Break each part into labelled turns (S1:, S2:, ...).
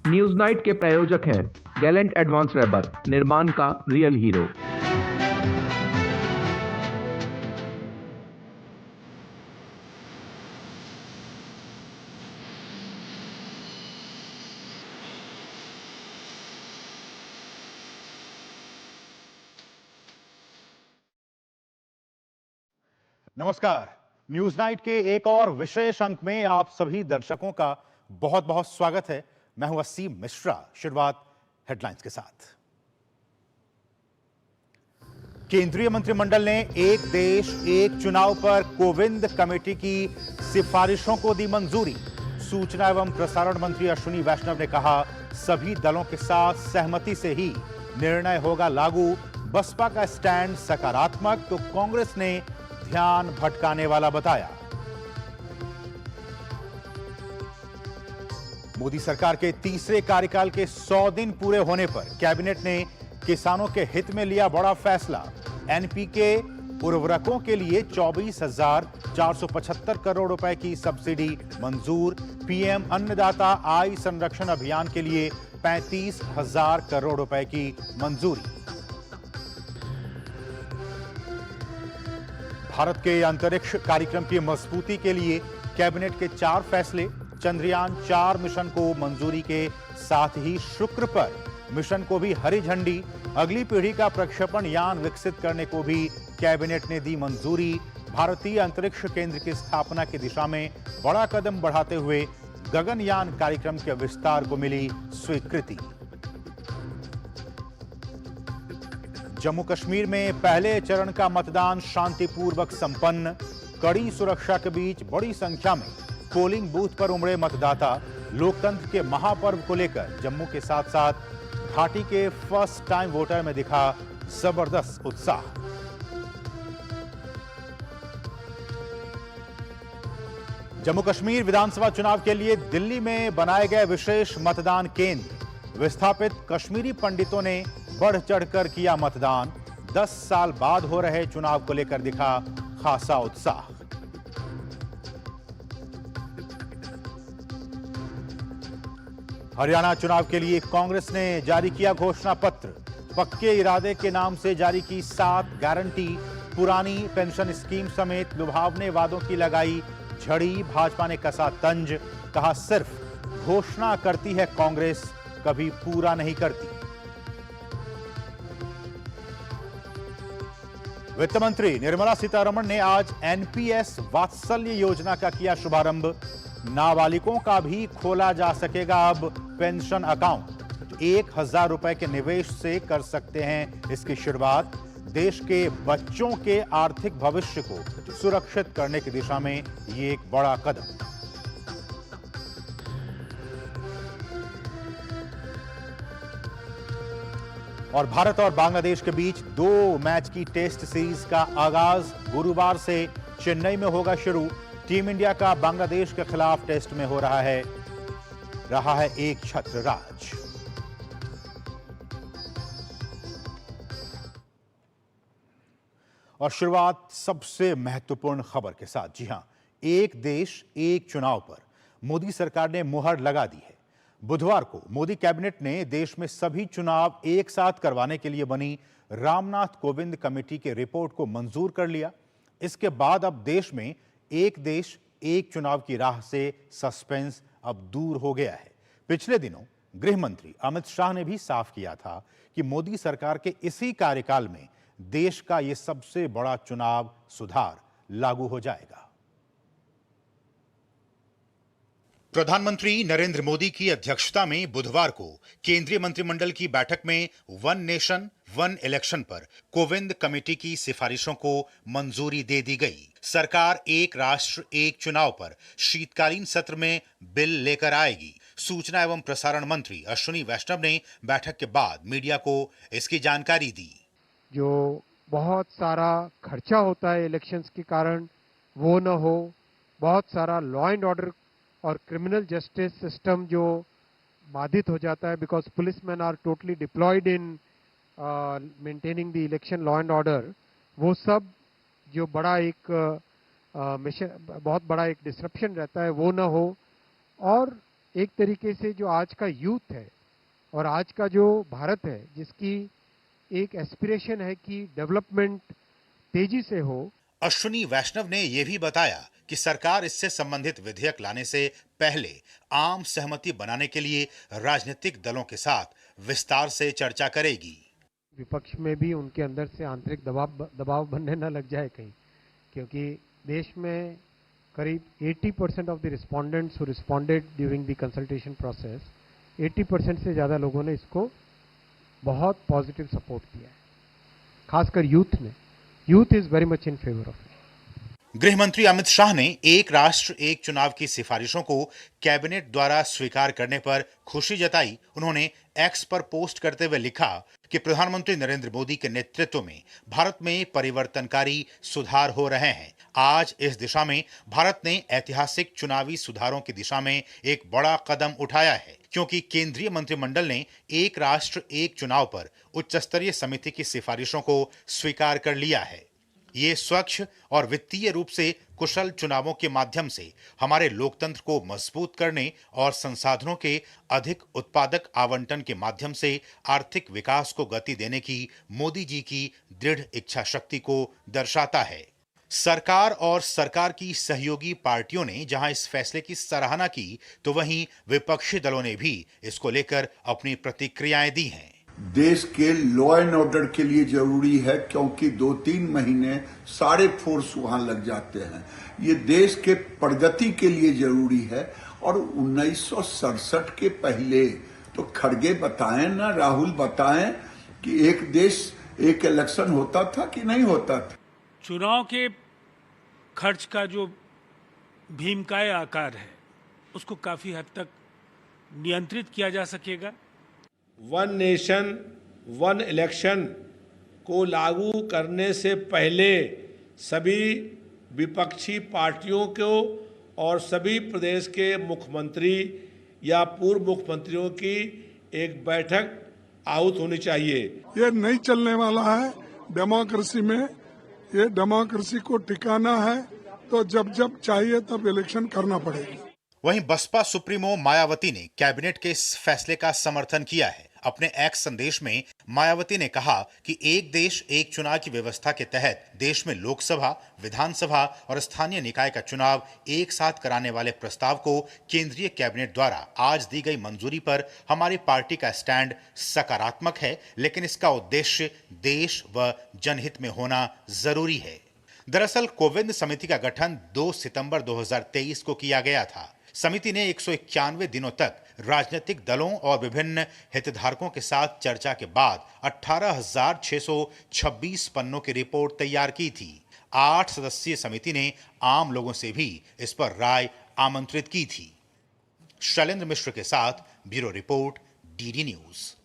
S1: News night के प्रायोजक हैं गैलेंट एडवांस रबर, निर्माण का रियल हीरो।
S2: नमस्कार। न्यूज नाइट के एक और विशेष अंक में आप सभी दर्शकों का बहुत बहुत स्वागत है। मैं हूं वसीम मिश्रा। शुरुआत हेडलाइंस के साथ। केंद्रीय मंत्रिमंडल ने एक देश एक चुनाव पर कोविंद कमेटी की सिफारिशों को दी मंजूरी। सूचना एवं प्रसारण मंत्री अश्विनी वैष्णव ने कहा, सभी दलों के साथ सहमति से ही निर्णय होगा लागू। बसपा का स्टैंड सकारात्मक तो कांग्रेस ने ध्यान भटकाने वाला बताया। मोदी सरकार के तीसरे कार्यकाल के 100 दिन पूरे होने पर कैबिनेट ने किसानों के हित में लिया बड़ा फैसला। एनपीके उर्वरकों के लिए 24,475 करोड़ रुपए की सब्सिडी मंजूर। पीएम अन्नदाता आय संरक्षण अभियान के लिए 35,000 करोड़ रुपए की मंजूरी। भारत के अंतरिक्ष कार्यक्रम की मजबूती के लिए कैबिनेट के 4 फैसले। चंद्रयान 4 मिशन को मंजूरी के साथ ही शुक्र पर मिशन को भी हरी झंडी। अगली पीढ़ी का प्रक्षेपण यान विकसित करने को भी कैबिनेट ने दी मंजूरी। भारतीय अंतरिक्ष केंद्र की स्थापना की दिशा में बड़ा कदम बढ़ाते हुए गगनयान कार्यक्रम के विस्तार को मिली स्वीकृति। जम्मू कश्मीर में पहले चरण का मतदान शांतिपूर्वक संपन्न। कड़ी सुरक्षा के बीच बड़ी संख्या में पोलिंग बूथ पर उमड़े मतदाता। लोकतंत्र के महापर्व को लेकर जम्मू के साथ साथ घाटी के फर्स्ट टाइम वोटर में दिखा जबरदस्त उत्साह। जम्मू कश्मीर विधानसभा चुनाव के लिए दिल्ली में बनाए गए विशेष मतदान केंद्र। विस्थापित कश्मीरी पंडितों ने बढ़ चढ़कर किया मतदान। 10 साल बाद हो रहे चुनाव को लेकर दिखा खासा उत्साह। हरियाणा चुनाव के लिए कांग्रेस ने जारी किया घोषणा पत्र। पक्के इरादे के नाम से जारी की 7 गारंटी। पुरानी पेंशन स्कीम समेत लुभावने वादों की लगाई झड़ी। भाजपा ने कसा तंज, कहा सिर्फ घोषणा करती है कांग्रेस, कभी पूरा नहीं करती। वित्त मंत्री निर्मला सीतारमण ने आज एनपीएस वात्सल्य योजना का किया शुभारंभ। नाबालिगों का भी खोला जा सकेगा अब पेंशन अकाउंट। 1,000 रुपए के निवेश से कर सकते हैं इसकी शुरुआत। देश के बच्चों के आर्थिक भविष्य को सुरक्षित करने की दिशा में ये एक बड़ा कदम। और भारत और बांग्लादेश के बीच 2 मैच की टेस्ट सीरीज का आगाज गुरुवार से चेन्नई में होगा शुरू। टीम इंडिया का बांग्लादेश के खिलाफ टेस्ट में हो रहा है एक छत्र राज। और शुरुआत सबसे महत्वपूर्ण खबर के साथ। जी हां, एक देश एक चुनाव पर मोदी सरकार ने मुहर लगा दी है। बुधवार को मोदी कैबिनेट ने देश में सभी चुनाव एक साथ करवाने के लिए बनी रामनाथ कोविंद कमेटी के रिपोर्ट को मंजूर कर लिया। इसके बाद अब देश में एक देश एक चुनाव की राह से सस्पेंस अब दूर हो गया है। पिछले दिनों गृह मंत्री अमित शाह ने भी साफ किया था कि मोदी सरकार के इसी कार्यकाल में देश का यह सबसे बड़ा चुनाव सुधार लागू हो जाएगा। प्रधानमंत्री नरेंद्र मोदी की अध्यक्षता में बुधवार को केंद्रीय मंत्रिमंडल की बैठक में वन नेशन वन इलेक्शन पर कोविंद कमेटी की सिफारिशों को मंजूरी दे दी गई। सरकार एक राष्ट्र एक चुनाव पर शीतकालीन सत्र में बिल लेकर आएगी। सूचना एवं प्रसारण मंत्री अश्विनी वैष्णव ने बैठक के बाद मीडिया को इसकी जानकारी दी।
S3: जो बहुत सारा खर्चा होता है इलेक्शंस के कारण वो न हो, बहुत सारा लॉ एंड ऑर्डर और क्रिमिनल जस्टिस सिस्टम जो बाधित हो जाता है, because policeman are totally deployed in maintaining the election law and order, वो सब जो बड़ा एक मिशन, बहुत बड़ा एक डिस्ट्रप्शन रहता है वो ना हो। और एक तरीके से जो आज का यूथ है और आज का जो भारत है, जिसकी एक एस्पिरेशन है कि डेवलपमेंट तेजी से हो।
S2: अश्विनी वैष्णव ने यह भी बताया कि सरकार इससे संबंधित विधेयक लाने से पहले आम सहमति बनाने के लिए राजनीतिक दलों के साथ विस्तार से चर्चा करेगी।
S3: विपक्ष में भी उनके अंदर से आंतरिक दबाव बनने न लग जाए कहीं, क्योंकि देश में करीब 80% of the respondents who responded during the consultation process, 80% से ज़्यादा लोगों ने इसको बहुत पॉजिटिव सपोर्ट किया है, खासकर यूथ ने। Youth is very much in favour of it.
S2: गृह मंत्री अमित शाह ने एक राष्ट्र एक चुनाव की सिफारिशों को कैबिनेट द्वारा स्वीकार करने पर खुशी जताई। उन्होंने एक्स पर पोस्ट करते हुए लिखा कि प्रधानमंत्री नरेंद्र मोदी के नेतृत्व में भारत में परिवर्तनकारी सुधार हो रहे हैं। आज इस दिशा में भारत ने ऐतिहासिक चुनावी सुधारों की दिशा में एक बड़ा कदम उठाया है, क्योंकि केंद्रीय मंत्रिमंडल ने एक राष्ट्र एक चुनाव पर उच्च स्तरीय समिति की सिफारिशों को स्वीकार कर लिया है। ये स्वच्छ और वित्तीय रूप से कुशल चुनावों के माध्यम से हमारे लोकतंत्र को मजबूत करने और संसाधनों के अधिक उत्पादक आवंटन के माध्यम से आर्थिक विकास को गति देने की मोदी जी की दृढ़ इच्छा शक्ति को दर्शाता है। सरकार और सरकार की सहयोगी पार्टियों ने जहां इस फैसले की सराहना की, तो वहीं विपक्षी दलों ने भी इसको लेकर अपनी प्रतिक्रियाएं दी हैं।
S4: देश के लॉ एंड ऑर्डर के लिए जरूरी है, क्योंकि 2-3 महीने सारे फोर्स वहां लग जाते हैं। ये देश के प्रगति के लिए जरूरी है। और 1967 के पहले तो खड़गे बताएं ना, राहुल बताएं कि एक देश एक इलेक्शन होता था कि नहीं होता था।
S5: चुनाव के खर्च का जो भीमकाय आकार है, उसको काफी हद तक नियंत्रित किया जा सकेगा।
S6: वन नेशन वन इलेक्शन को लागू करने से पहले सभी विपक्षी पार्टियों को और सभी प्रदेश के मुख्यमंत्री या पूर्व मुख्यमंत्रियों की एक बैठक आहूत होनी चाहिए।
S7: ये नहीं चलने वाला है डेमोक्रेसी में। ये डेमोक्रेसी को टिकाना है तो जब चाहिए तब इलेक्शन करना पड़ेगा।
S2: वहीं बसपा सुप्रीमो मायावती ने कैबिनेट के इस फैसले का समर्थन किया है। अपने एक्स संदेश में मायावती ने कहा कि एक देश एक चुनाव की व्यवस्था के तहत देश में लोकसभा, विधानसभा और स्थानीय निकाय का चुनाव एक साथ कराने वाले प्रस्ताव को केंद्रीय कैबिनेट द्वारा आज दी गई मंजूरी पर हमारी पार्टी का स्टैंड सकारात्मक है, लेकिन इसका उद्देश्य देश व जनहित में होना जरूरी है। दरअसल कोविंद समिति का गठन 2 सितंबर 2023 को किया गया था। समिति ने 191 दिनों तक राजनीतिक दलों और विभिन्न हितधारकों के साथ चर्चा के बाद 18,626 पन्नों की रिपोर्ट तैयार की थी। 8 सदस्यीय समिति ने आम लोगों से भी इस पर राय आमंत्रित की थी। शैलेंद्र मिश्र के साथ ब्यूरो रिपोर्ट, डीडी न्यूज।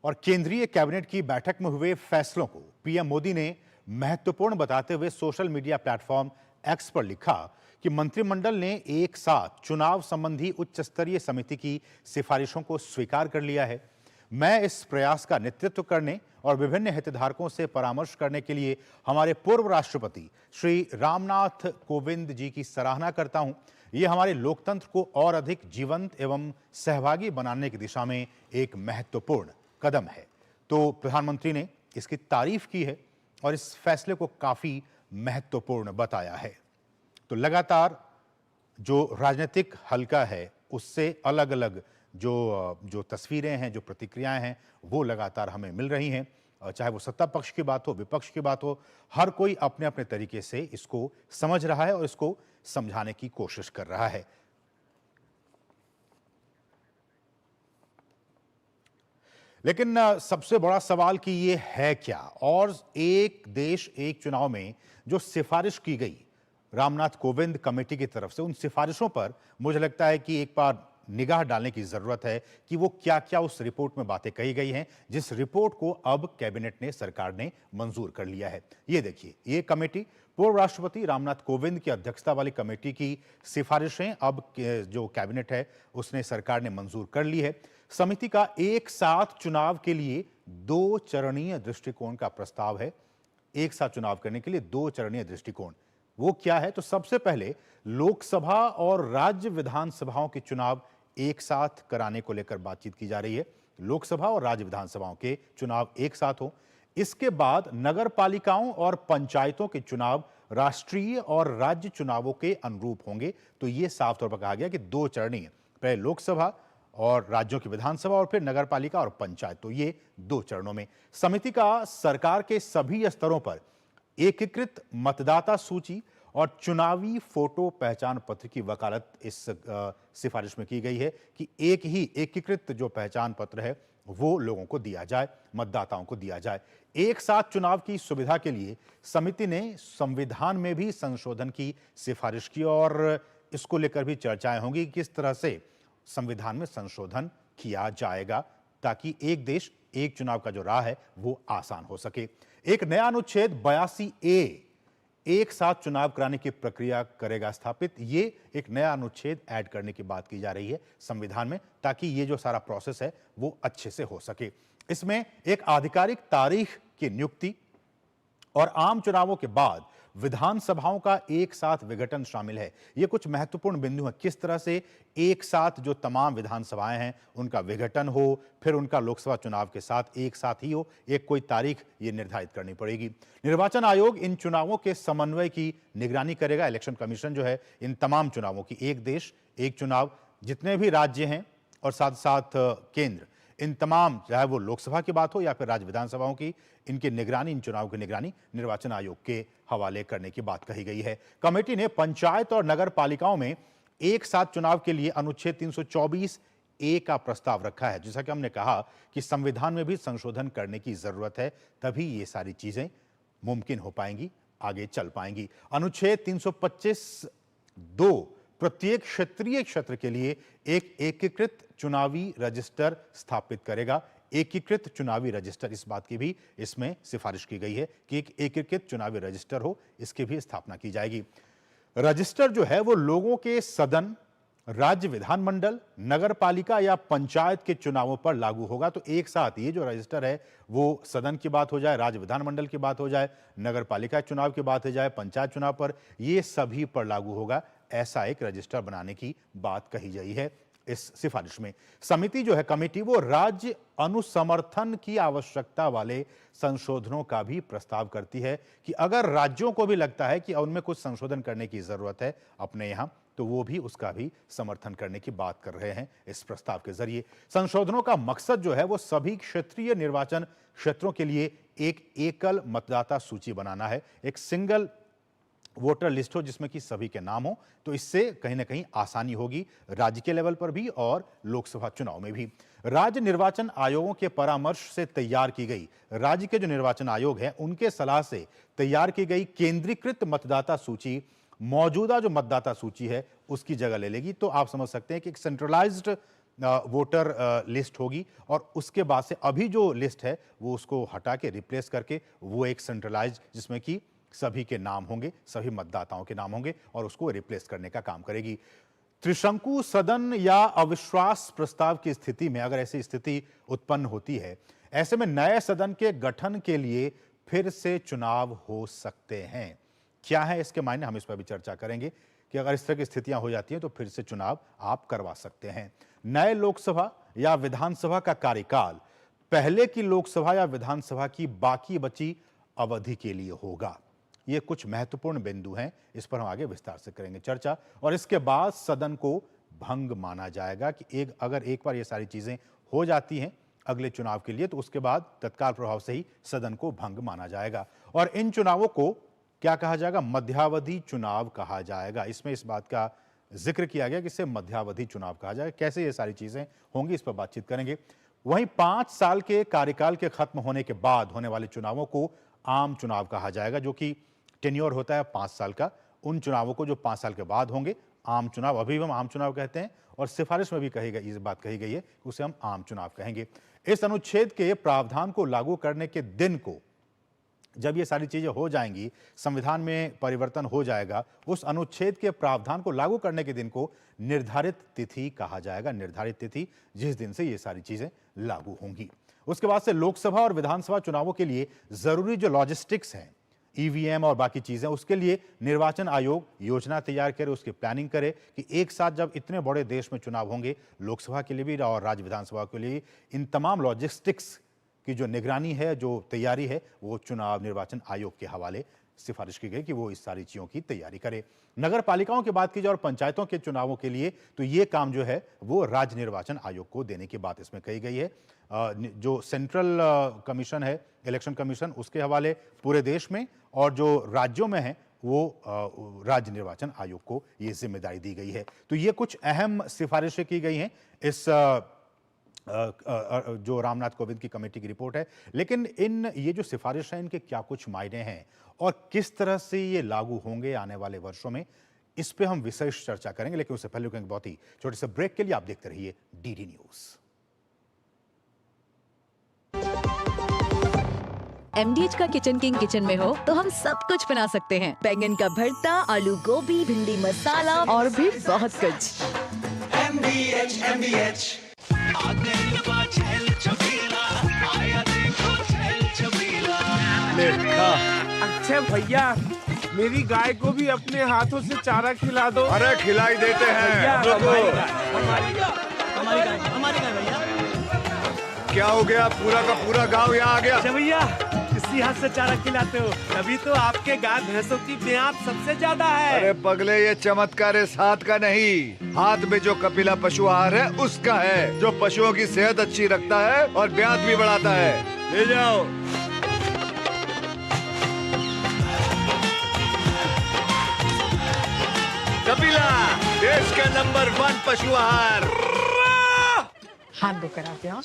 S2: और केंद्रीय कैबिनेट की बैठक में हुए फैसलों को पीएम मोदी ने महत्वपूर्ण बताते हुए सोशल मीडिया प्लेटफॉर्म एक्स पर लिखा कि मंत्रिमंडल ने एक साथ चुनाव संबंधी उच्च स्तरीय समिति की सिफारिशों को स्वीकार कर लिया है। मैं इस प्रयास का नेतृत्व करने और विभिन्न हितधारकों से परामर्श करने के लिए हमारे पूर्व राष्ट्रपति श्री रामनाथ कोविंद जी की सराहना करता हूं। यह हमारे लोकतंत्र को और अधिक जीवंत एवं सहभागी बनाने की दिशा में एक महत्वपूर्ण कदम है। तो प्रधानमंत्री ने इसकी तारीफ की है और इस फैसले को काफी महत्वपूर्ण बताया है। तो जो राजनीतिक हल्का है उससे अलग अलग जो तस्वीरें हैं, जो प्रतिक्रियाएं हैं, वो लगातार हमें मिल रही हैं। चाहे वो सत्ता पक्ष की बात हो, विपक्ष की बात हो, हर कोई अपने अपने तरीके से इसको समझ रहा है और इसको समझाने की कोशिश कर रहा है। लेकिन सबसे बड़ा सवाल कि ये है क्या, और एक देश एक चुनाव में जो सिफारिश की गई रामनाथ कोविंद कमेटी की तरफ से, उन सिफारिशों पर मुझे लगता है कि एक बार निगाह डालने की जरूरत है कि वो क्या क्या उस रिपोर्ट में बातें कही गई हैं, जिस रिपोर्ट को अब कैबिनेट ने, सरकार ने मंजूर कर लिया है। ये देखिए, ये कमेटी पूर्व राष्ट्रपति रामनाथ कोविंद की अध्यक्षता वाली कमेटी की सिफारिशें अब जो कैबिनेट है उसने, सरकार ने मंजूर कर ली है। समिति का एक साथ चुनाव के लिए 2 चरणीय दृष्टिकोण का प्रस्ताव है। एक साथ चुनाव करने के लिए 2 चरणीय दृष्टिकोण। वो क्या है? तो सबसे पहले लोकसभा और राज्य विधानसभाओं के चुनाव एक साथ कराने को लेकर बातचीत की जा रही है। लोकसभा और राज्य विधानसभाओं के चुनाव एक साथ हो। इसके बाद नगर पालिकाओं और पंचायतों के चुनाव राष्ट्रीय और राज्य चुनावों के अनुरूप होंगे। तो यह साफ तौर पर कहा गया कि दो चरणीय, पहले लोकसभा और राज्यों की विधानसभा और फिर नगर पालिका और पंचायत, तो ये दो चरणों में। समिति का सरकार के सभी स्तरों पर एकीकृत मतदाता सूची और चुनावी फोटो पहचान पत्र की वकालत इस सिफारिश में की गई है कि एक ही एकीकृत जो पहचान पत्र है वो लोगों को दिया जाए, मतदाताओं को दिया जाए। एक साथ चुनाव की सुविधा के लिए समिति ने संविधान में भी संशोधन की सिफारिश की और इसको लेकर भी चर्चाएं होंगी किस तरह से संविधान में संशोधन किया जाएगा ताकि एक देश एक चुनाव का जो राह है वो आसान हो सके। एक नया अनुच्छेद 82A एक साथ चुनाव कराने की प्रक्रिया करेगा स्थापित। ये एक नया अनुच्छेद ऐड करने की बात की जा रही है संविधान में ताकि ये जो सारा प्रोसेस है वो अच्छे से हो सके। इसमें एक आधिकारिक तारीख की नियुक्ति और आम चुनावों के बाद विधानसभाओं का एक साथ विघटन शामिल है। ये कुछ महत्वपूर्ण बिंदु हैं, किस तरह से एक साथ जो तमाम विधानसभाएं हैं उनका विघटन हो, फिर उनका लोकसभा चुनाव के साथ एक साथ ही हो, एक कोई तारीख ये निर्धारित करनी पड़ेगी। निर्वाचन आयोग इन चुनावों के समन्वय की निगरानी करेगा। इलेक्शन कमीशन जो है इन तमाम चुनावों की, एक देश एक चुनाव, जितने भी राज्य हैं और साथ साथ केंद्र, इन तमाम, चाहे वो लोकसभा की बात हो या फिर राज्य विधानसभाओं की, इनकी निगरानी, इन चुनाव की निगरानी निर्वाचन आयोग के हवाले करने की बात कही गई है। कमेटी ने पंचायत और नगर पालिकाओं में एक साथ चुनाव के लिए अनुच्छेद 324A का प्रस्ताव रखा है। जैसा कि हमने कहा कि संविधान में भी संशोधन करने की जरूरत है, तभी ये सारी चीजें मुमकिन हो पाएंगी, आगे चल पाएंगी। अनुच्छेद 325(2) प्रत्येक क्षेत्रीय क्षेत्र के लिए एक एकीकृत चुनावी रजिस्टर स्थापित करेगा। एकीकृत चुनावी रजिस्टर, इस बात की भी इसमें सिफारिश की गई है कि एक एकीकृत चुनावी रजिस्टर हो, इसकी भी स्थापना की जाएगी। रजिस्टर जो है वो लोगों के सदन, राज्य विधानमंडल, नगर पालिका या पंचायत के चुनावों पर लागू होगा। तो एक साथ ये जो रजिस्टर है वो सदन की बात हो जाए, राज्य विधानमंडल की बात हो जाए, नगर पालिका चुनाव की बात हो जाए, पंचायत चुनाव पर, ये सभी पर लागू होगा। ऐसा एक रजिस्टर बनाने की बात कही गई है इस सिफारिश में। समिति जो है, कमेटी, वो राज्य अनुसमर्थन की आवश्यकता वाले संशोधनों का भी प्रस्ताव करती है कि अगर राज्यों को भी लगता है कि उनमें कुछ संशोधन करने की जरूरत है अपने यहां, तो वो भी उसका भी समर्थन करने की बात कर रहे हैं इस प्रस्ताव के जरिए। संशोधनों का मकसद जो है वो सभी क्षेत्रीय निर्वाचन क्षेत्रों के लिए एक एकल मतदाता सूची बनाना है, एक सिंगल वोटर लिस्ट हो जिसमें कि सभी के नाम हो। तो इससे कहीं ना कहीं आसानी होगी राज्य के लेवल पर भी और लोकसभा चुनाव में भी। राज्य निर्वाचन आयोगों के परामर्श से तैयार की गई, राज्य के जो निर्वाचन आयोग है उनके सलाह से तैयार की गई केंद्रीकृत मतदाता सूची मौजूदा जो मतदाता सूची है उसकी जगह ले लेगी। तो आप समझ सकते हैं कि एक सेंट्रलाइज्ड वोटर लिस्ट होगी और उसके बाद से अभी जो लिस्ट है वो उसको हटा के रिप्लेस करके वो एक सेंट्रलाइज्ड, जिसमें कि सभी के नाम होंगे, सभी मतदाताओं के नाम होंगे और उसको रिप्लेस करने का काम करेगी। त्रिशंकु सदन या अविश्वास प्रस्ताव की स्थिति में, अगर ऐसी स्थिति उत्पन्न होती है, ऐसे में नए सदन के गठन के लिए फिर से चुनाव हो सकते हैं। क्या है इसके मायने, हम इस पर भी चर्चा करेंगे कि अगर इस तरह की स्थितियां हो जाती हैं तो फिर से चुनाव आप करवा सकते हैं। नए लोकसभा या विधानसभा का कार्यकाल पहले की लोकसभा या विधानसभा की बाकी बची अवधि के लिए होगा। ये कुछ महत्वपूर्ण बिंदु हैं, इस पर हम आगे विस्तार से करेंगे चर्चा। और इसके बाद सदन को भंग माना जाएगा कि अगर एक बार ये सारी चीजें हो जाती हैं अगले चुनाव के लिए तो उसके बाद तत्काल प्रभाव से ही सदन को भंग माना जाएगा। और इन चुनावों को क्या कहा जाएगा, मध्यावधि चुनाव कहा जाएगा। इसमें इस बात का जिक्र किया गया कि इसे मध्यावधि चुनाव कहा जाएगा। कैसे ये सारी चीजें होंगी इस पर बातचीत करेंगे। वहीं 5 साल के कार्यकाल के खत्म होने के बाद होने वाले चुनावों को आम चुनाव कहा जाएगा, जो कि टेन्योर होता है 5 साल का। उन चुनावों को जो 5 साल के बाद होंगे आम चुनाव, अभी हम आम चुनाव कहते हैं और सिफारिश में भी कही गई, इस बात कही गई है उसे हम आम चुनाव कहेंगे। इस अनुच्छेद के प्रावधान को लागू करने के दिन को, जब ये सारी चीजें हो जाएंगी, संविधान में परिवर्तन हो जाएगा, उस अनुच्छेद के प्रावधान को लागू करने के दिन को निर्धारित तिथि कहा जाएगा। निर्धारित तिथि जिस दिन से ये सारी चीजें लागू होंगी। उसके बाद से लोकसभा और विधानसभा चुनावों के लिए जरूरी जो लॉजिस्टिक्स हैं, ईवीएम और बाकी चीजें, उसके लिए निर्वाचन आयोग योजना तैयार करे, उसकी प्लानिंग करे कि एक साथ जब इतने बड़े देश में चुनाव होंगे, लोकसभा के लिए भी और राज्य विधानसभा के लिए, इन तमाम लॉजिस्टिक्स की जो निगरानी है, जो तैयारी है, वो चुनाव निर्वाचन आयोग के हवाले सिफारिश की गई कि वो इस सारी चीजों की तैयारी करे। नगर पालिकाओं की बात की जाए और पंचायतों के चुनावों के लिए तो ये काम जो है वो राज्य निर्वाचन आयोग को देने की बात इसमें कही गई है। जो सेंट्रल कमीशन है, इलेक्शन कमीशन, उसके हवाले पूरे देश में, और जो राज्यों में है वो राज्य निर्वाचन आयोग को ये जिम्मेदारी दी गई है। तो ये कुछ अहम सिफारिशें की गई हैं इस जो रामनाथ कोविंद की कमेटी की रिपोर्ट है। लेकिन ये जो सिफारिश है, इनके क्या कुछ मायने हैं और किस तरह से ये लागू होंगे आने वाले वर्षों में, इस पे हम विशेष चर्चा करेंगे। लेकिन उससे पहले रुकेंगे बहुत ही छोटे से ब्रेक के लिए। आप देखते रहिए डीडी न्यूज।
S8: MDH का किचन किंग किचन में हो तो हम सब कुछ बना सकते हैं। बैंगन का भरता, आलू गोभी, भिंडी मसाला और भी बहुत कुछ। MDH।
S9: अच्छा भैया, मेरी गाय को भी अपने हाथों से चारा खिला दो।
S10: अरे खिलाई देते हैं।
S9: हमारी गाय भैया।
S10: क्या हो गया, पूरा का पूरा गांव यहाँ आ गया।
S9: अच्छा भैया, इसी हाथ से चारा खिलाते हो, तभी तो आपके गाय भैंसों की ब्यात सबसे ज्यादा है।
S10: अरे पगले, ये चमत्कार इस हाथ का नहीं, हाथ में जो कपिला पशु आहार है उसका है, जो पशुओं की सेहत अच्छी रखता है और ब्यात भी बढ़ाता है। ले जाओ। कपिला, देश का नंबर 1 पशु आहार।
S11: हाथ धोकर आते हैं।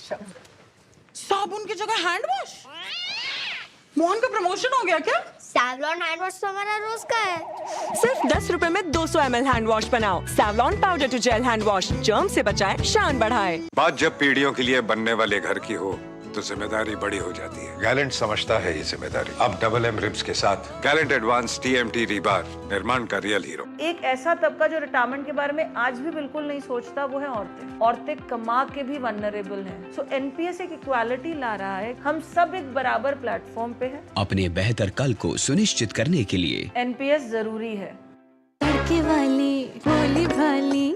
S11: साबुन की जगह हैंड वॉश। मोहन का प्रमोशन हो गया क्या?
S12: सैवलॉन हैंड वॉश तो हमारा रोज का है।
S11: सिर्फ 10 रुपए में 200 ml हैंड वॉश बनाओ। Savlon powder to gel hand wash, germ से बचाए, शान बढ़ाए।
S13: बात जब पीढ़ियों के लिए बनने वाले घर की हो तो जिम्मेदारी बड़ी हो जाती है। गैलेंट समझता है ये जिम्मेदारी। अब डबल एम रिब्स के साथ गैलेंट एडवांस TMT रीबार, निर्माण का रियल हीरो।
S14: एक ऐसा तबका जो रिटायरमेंट के बारे में आज भी बिल्कुल नहीं सोचता, वो है औरतें। औरतें कमा के भी वल्नरेबल हैं। सो NPS एक इक्वालिटी ला रहा है, हम सब एक बराबर प्लेटफॉर्म पे हैं।
S15: अपने बेहतर कल को सुनिश्चित करने के लिए
S14: NPS जरूरी है।
S16: तड़के वाली, भोली भाली,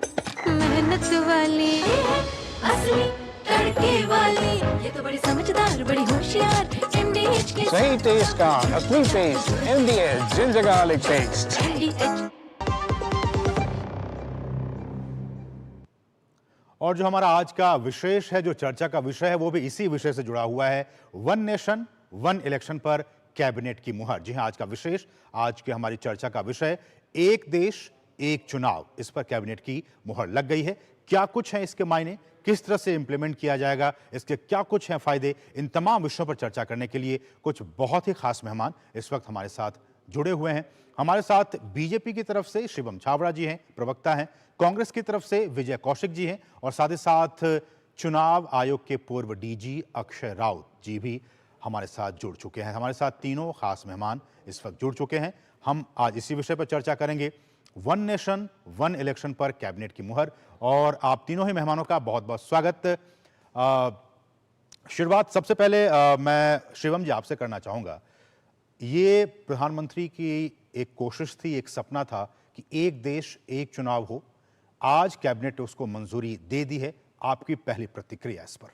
S16: मेहनत वाली, असली तड़के वाली, ये तो बड़ी समझदार, बड़ी होशियार। MDH के
S17: सही टेस्ट का असली test, MDH ginger garlic paste.
S2: और जो हमारा आज का विशेष है, जो चर्चा का विषय है, वो भी इसी विषय से जुड़ा हुआ है। 1 नेशन 1 इलेक्शन पर कैबिनेट की मुहर। जी हां, आज का विशेष, आज की हमारी चर्चा का विषय, एक देश एक चुनाव। इस पर कैबिनेट की मुहर लग गई है। क्या कुछ है इसके मायने, किस तरह से इंप्लीमेंट किया जाएगा, इसके क्या कुछ हैं फायदे, इन तमाम विषयों पर चर्चा करने के लिए कुछ बहुत ही खास मेहमान इस वक्त हमारे साथ जुड़े हुए हैं। हमारे साथ बीजेपी की तरफ से शिवम छाबड़ा जी हैं, प्रवक्ता हैं। कांग्रेस की तरफ से विजय कौशिक जी हैं और साथ ही साथ चुनाव आयोग के पूर्व DG अक्षय राउत जी भी हमारे साथ जुड़ चुके हैं। हमारे साथ तीनों खास मेहमान इस वक्त जुड़ चुके हैं। हम आज इसी विषय पर चर्चा करेंगे, 1 नेशन 1 इलेक्शन पर कैबिनेट की मुहर। और आप तीनों ही मेहमानों का बहुत बहुत स्वागत। शुरुआत सबसे पहले मैं शिवम जी आपसे करना चाहूंगा। ये प्रधानमंत्री की एक कोशिश थी, एक सपना था कि एक देश एक चुनाव हो। आज कैबिनेट ने उसको मंजूरी दे दी है। आपकी पहली प्रतिक्रिया इस पर?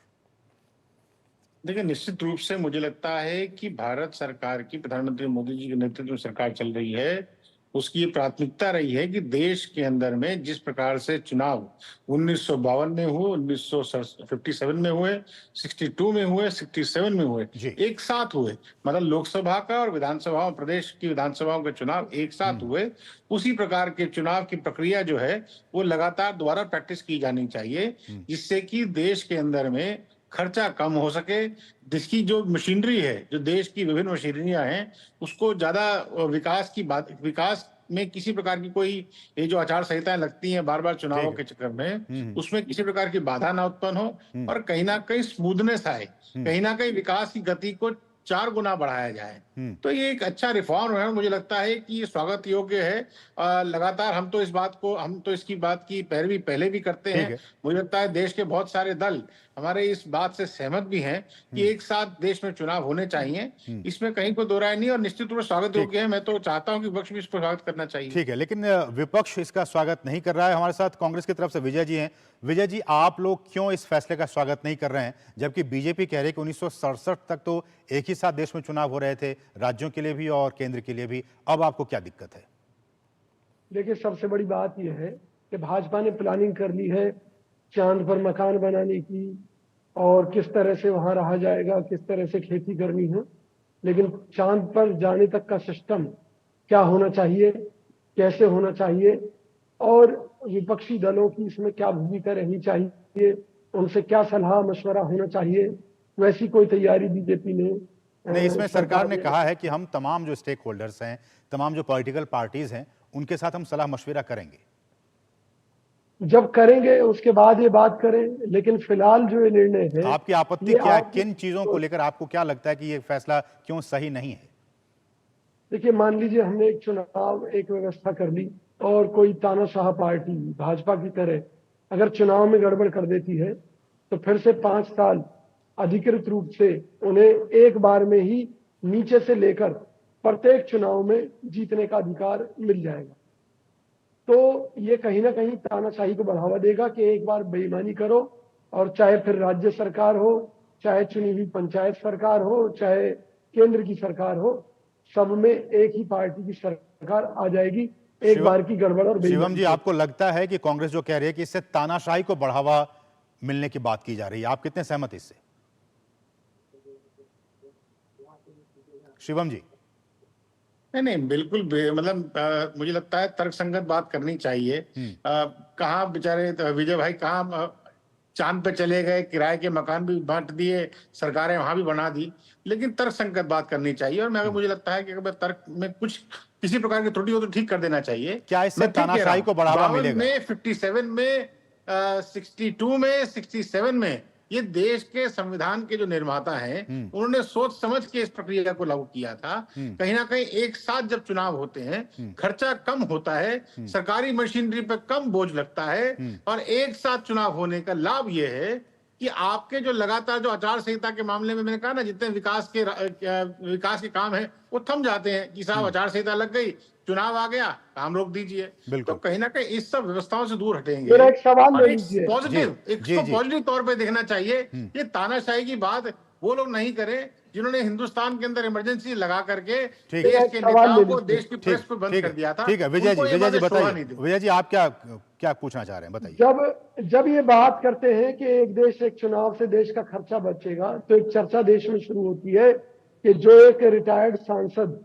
S18: देखिए, निश्चित रूप से मुझे लगता है कि भारत सरकार की, प्रधानमंत्री मोदी जी के नेतृत्व में सरकार चल रही है, उसकी ये प्राथमिकता रही है कि देश के अंदर में जिस प्रकार से चुनाव 1952 में हुए, 1957 में हुए, 62 में हुए, 67 में हुए, एक साथ हुए, मतलब लोकसभा का और विधानसभा, प्रदेश की विधानसभाओं के चुनाव एक साथ हुए, उसी प्रकार के चुनाव की प्रक्रिया जो है वो लगातार दोबारा प्रैक्टिस की जानी चाहिए, जिससे कि देश के अंदर में खर्चा कम हो सके, जिसकी जो मशीनरी है, जो देश की विभिन्न मशीनरियां हैं, उसको ज्यादा विकास में किसी प्रकार की कोई, ये जो आचार संहिताएं लगती हैं बार बार चुनावों के चक्कर में, उसमें किसी प्रकार की बाधा ना उत्पन्न हो और कहीं ना कहीं स्मूथनेस आए, कहीं ना कहीं विकास की गति को 4 गुना बढ़ाया जाए। तो ये एक अच्छा रिफॉर्म है, मुझे लगता है कि ये स्वागत योग्य है। लगातार हम तो इसकी बात की पैरवी पहले भी करते हैं। मुझे लगता है देश के बहुत सारे दल हमारे इस बात से सहमत भी हैं कि एक साथ देश में चुनाव होने चाहिए, इसमें कहीं कोई दो राय नहीं, और निश्चित रूप से स्वागत योग्य है। मैं तो चाहता हूं कि विपक्ष भी इसको स्वागत करना चाहिए।
S2: ठीक है, लेकिन विपक्ष इसका स्वागत नहीं कर रहा है। हमारे साथ कांग्रेस की तरफ से विजय जी हैं। विजय जी, आप लोग क्यों इस फैसले का स्वागत नहीं कर रहे हैं, जबकि बीजेपी कह रही है कि 1967 तक तो एक ही साथ देश में चुनाव हो रहे थे, राज्यों के लिए भी और केंद्र के लिए भी, अब आपको क्या दिक्कत है?
S19: देखिए, सबसे बड़ी बात यह है कि भाजपा ने प्लानिंग कर ली है चांद पर मकान बनाने की, और किस तरह से वहां रहा जाएगा, किस तरह से खेती करनी है, लेकिन चांद पर जाने तक का सिस्टम क्या होना चाहिए, कैसे होना चाहिए, और विपक्षी दलों की इसमें क्या भूमिका रहनी चाहिए, उनसे क्या सलाह मशवरा होना चाहिए, वैसी कोई तैयारी बीजेपी ने
S2: नहीं। इसमें सरकार ने कहा है कि हम तमाम जो स्टेक होल्डर्स हैं, तमाम जो पॉलिटिकल पार्टीज हैं, उनके साथ हम सलाह मशविरा करेंगे।
S19: जब करेंगे उसके बाद ये बात करें, लेकिन फिलहाल जो ये निर्णय है,
S2: आपकी आपत्ति क्या है? किन चीजों को लेकर आपको क्या लगता है कि ये फैसला क्यों सही नहीं है?
S19: देखिए, मान लीजिए हमने एक चुनाव, एक व्यवस्था कर ली, और कोई तानाशाह पार्टी भाजपा की तरह अगर चुनाव में गड़बड़ कर देती है, तो फिर से 5 साल अधिकृत रूप से उन्हें एक बार में ही नीचे से लेकर प्रत्येक चुनाव में जीतने का अधिकार मिल जाएगा। तो ये कहीं ना कहीं तानाशाही को बढ़ावा देगा कि एक बार बेईमानी करो, और चाहे फिर राज्य सरकार हो, चाहे चुनी हुई पंचायत सरकार हो, चाहे केंद्र की सरकार हो, सब में एक ही पार्टी की सरकार आ जाएगी। एक बार की गड़बड़ और
S2: शिवम जी, आपको लगता है कि कांग्रेस जो कह रही है कि इससे तानाशाही को बढ़ावा मिलने की बात की जा रही है, आप कितने सहमत इससे? शिवम जी।
S18: नहीं, बिल्कुल मतलब मुझे लगता है तर्कसंगत बात करनी चाहिए। कहाँ बेचारे विजय भाई कहाँ चांद पे चले गए, किराए के मकान भी बांट दिए, सरकारें वहां भी बना दी, लेकिन तर्कसंगत बात करनी चाहिए। और मुझे लगता है कि अगर तर्क में कुछ किसी प्रकार की त्रुटि हो तो ठीक कर देना चाहिए।
S2: क्या इससे तानाशाही को बढ़ावा मिलेगा?
S18: 57 में 62 में 67 में ये देश के संविधान के जो निर्माता हैं, उन्होंने सोच समझ के इस प्रक्रिया को लागू किया था। कहीं ना कहीं एक साथ जब चुनाव होते हैं, खर्चा कम होता है, सरकारी मशीनरी पर कम बोझ लगता है, और एक साथ चुनाव होने का लाभ ये है कि आपके जो लगातार जो आचार संहिता के मामले में मैंने कहा ना, जितने विकास के काम है वो थम जाते हैं कि साहब आचार संहिता लग गई, चुनाव आ गया, काम रोक दीजिए। तो कहीं ना कहीं इस सब व्यवस्थाओं से दूर हटेंगे।
S19: एक सवाल
S18: पॉजिटिव तौर पे देखना चाहिए। ये तानाशाही की बात वो लोग नहीं करें जिन्होंने हिंदुस्तान के अंदर इमरजेंसी लगा करके देश के नेताओं को, देश की प्रेस को बंद कर दिया था।
S2: ठीक है विजय जी बताइए, विजय जी आप क्या पूछना चाह रहे हैं, बताइए।
S19: जब ये बात करते हैं कि एक देश एक चुनाव से देश का खर्चा बचेगा, तो एक चर्चा देश में शुरू होती है कि जो एक रिटायर्ड सांसद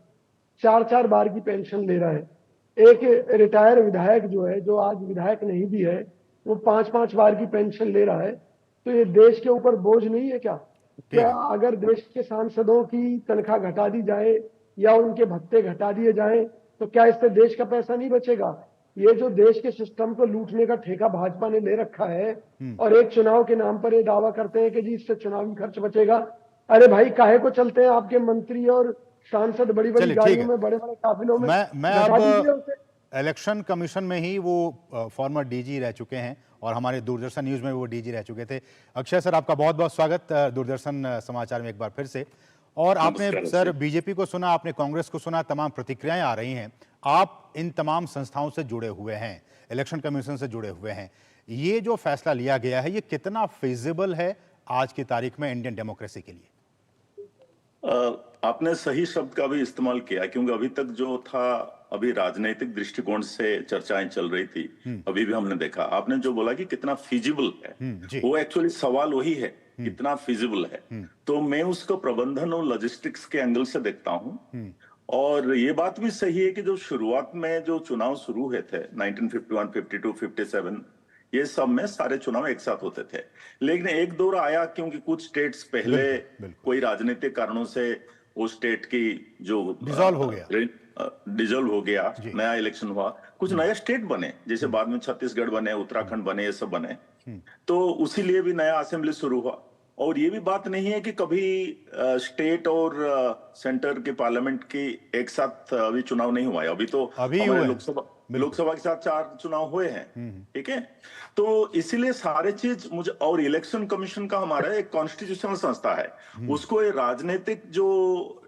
S19: 4-4 बार की पेंशन ले रहा है, एक रिटायर विधायक जो है, जो आज विधायक नहीं भी है, वो 5-5 बार की पेंशन ले रहा है, तो ये देश के ऊपर बोझ नहीं है क्या? क्या अगर देश के सांसदों की तनख्वाह घटा दी जाए या उनके भत्ते घटा दिए जाए, तो क्या इससे देश का पैसा नहीं बचेगा? ये जो देश के सिस्टम को लूटने का ठेका भाजपा ने ले रखा है, और एक चुनाव के नाम पर ये दावा करते हैं कि जी इससे चुनावी खर्च बचेगा। अरे भाई, काहे को चलते हैं आपके मंत्री और सांसद बड़ी बड़ी गाड़ियों में, बड़े बड़े काफिलों में?
S2: मैं अब इलेक्शन कमीशन में ही वो फॉर्मर डीजी रह चुके हैं, और हमारे दूरदर्शन न्यूज में वो डीजी रह चुके थे। अक्षय सर, आपका बहुत बहुत स्वागत दूरदर्शन समाचार में एक बार फिर से। और आपने सर बीजेपी को सुना, आपने कांग्रेस को सुना, तमाम प्रतिक्रियाएं आ रही हैं। आप इन तमाम संस्थाओं से जुड़े हुए हैं, इलेक्शन कमीशन से जुड़े हुए हैं, ये जो फैसला लिया गया है, ये कितना फिजिबल है आज की तारीख में इंडियन डेमोक्रेसी के लिए?
S20: आपने सही शब्द का भी इस्तेमाल किया, क्योंकि अभी तक जो था, अभी राजनीतिक दृष्टिकोण से चर्चाएं चल रही थी, अभी भी हमने देखा। आपने जो बोला कि कितना फिजिबल है, वो एक्चुअली सवाल वही है, कितना फिजिबल है। तो मैं उसको प्रबंधन और लॉजिस्टिक्स के एंगल से देखता हूँ। और ये बात भी सही है कि जो शुरुआत में जो चुनाव शुरू हुए थे 1951, 52, 57, ये सब में सारे चुनाव एक साथ होते थे। लेकिन एक दौर आया क्योंकि कुछ स्टेट्स पहले कोई राजनीतिक कारणों से वो स्टेट की जो डिजोल्व हो गया, नया इलेक्शन हुआ, कुछ नए स्टेट बने, जैसे बाद में छत्तीसगढ़ बने, उत्तराखंड बने, ये सब बने। तो उसी लिए भी नया असेंबली शुरू हुआ, और ये भी बात नहीं है कि कभी स्टेट और सेंटर के पार्लियामेंट की एक साथ अभी चुनाव नहीं हुआ है। अभी तो हमारे लोकसभा के साथ 4 चुनाव हुए हैं, ठीक है। तो इसीलिए सारे चीज मुझे, और इलेक्शन कमीशन का हमारा एक कॉन्स्टिट्यूशनल संस्था है, उसको ये राजनीतिक जो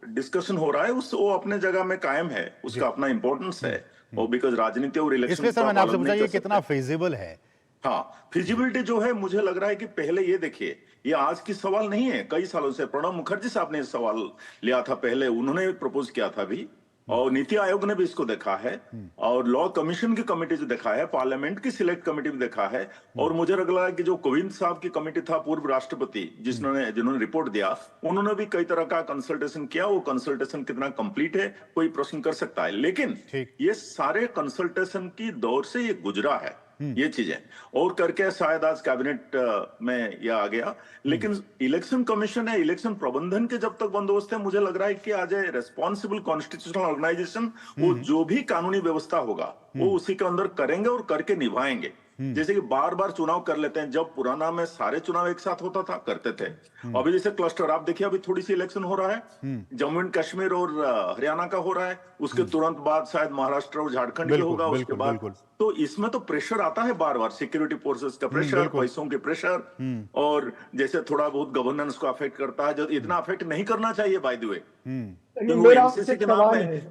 S20: डिस्कशन हो रहा है वो अपने जगह में कायम है, उसका अपना इंपॉर्टेंस है। और बिकॉज राजनीति और इलेक्शन,
S2: इसलिए सर मैंने आपसे पूछा ये कितना फिजिबल है।
S20: हाँ, फिजिबिलिटी जो है, मुझे लग रहा है कि पहले ये देखिए, ये आज की सवाल नहीं है, कई सालों से प्रणब मुखर्जी साहब ने सवाल लिया था, पहले उन्होंने प्रपोज किया था भी, और नीति आयोग ने भी इसको देखा है, और लॉ कमीशन की कमेटी जो देखा है, पार्लियामेंट की सिलेक्ट कमेटी भी देखा है, और मुझे लग रहा है कि जो कोविंद साहब की कमेटी था, पूर्व राष्ट्रपति, जिन्होंने रिपोर्ट दिया, उन्होंने भी कई तरह का कंसल्टेशन किया। वो कंसल्टेशन कितना कंप्लीट है कोई प्रश्न कर सकता है, लेकिन ये सारे कंसल्टेशन की दौर से ये गुजरा है, ये चीजें, और करके शायद आज कैबिनेट में यह आ गया। लेकिन इलेक्शन कमीशन है, इलेक्शन प्रबंधन के जब तक बंदोबस्त है, मुझे लग रहा है कि आज रेस्पॉन्सिबल कॉन्स्टिट्यूशनल ऑर्गेनाइजेशन, वो जो भी कानूनी व्यवस्था होगा वो उसी के अंदर करेंगे और करके निभाएंगे। जैसे कि बार बार चुनाव कर लेते हैं, जब पुराना में सारे चुनाव एक साथ होता था, करते थे। अभी जैसे क्लस्टर, आप देखिए अभी थोड़ी सी इलेक्शन हो रहा है, जम्मू एंड कश्मीर और हरियाणा का हो रहा है, उसके तुरंत बाद शायद महाराष्ट्र और झारखंड का होगा, उसके बाद तो इसमें तो प्रेशर आता है बार बार, सिक्योरिटी फोर्सेस का प्रेशर, पैसों के प्रेशर, और जैसे थोड़ा बहुत गवर्नेंस को अफेक्ट करता है, जो इतना अफेक्ट नहीं करना चाहिए बाय द वे।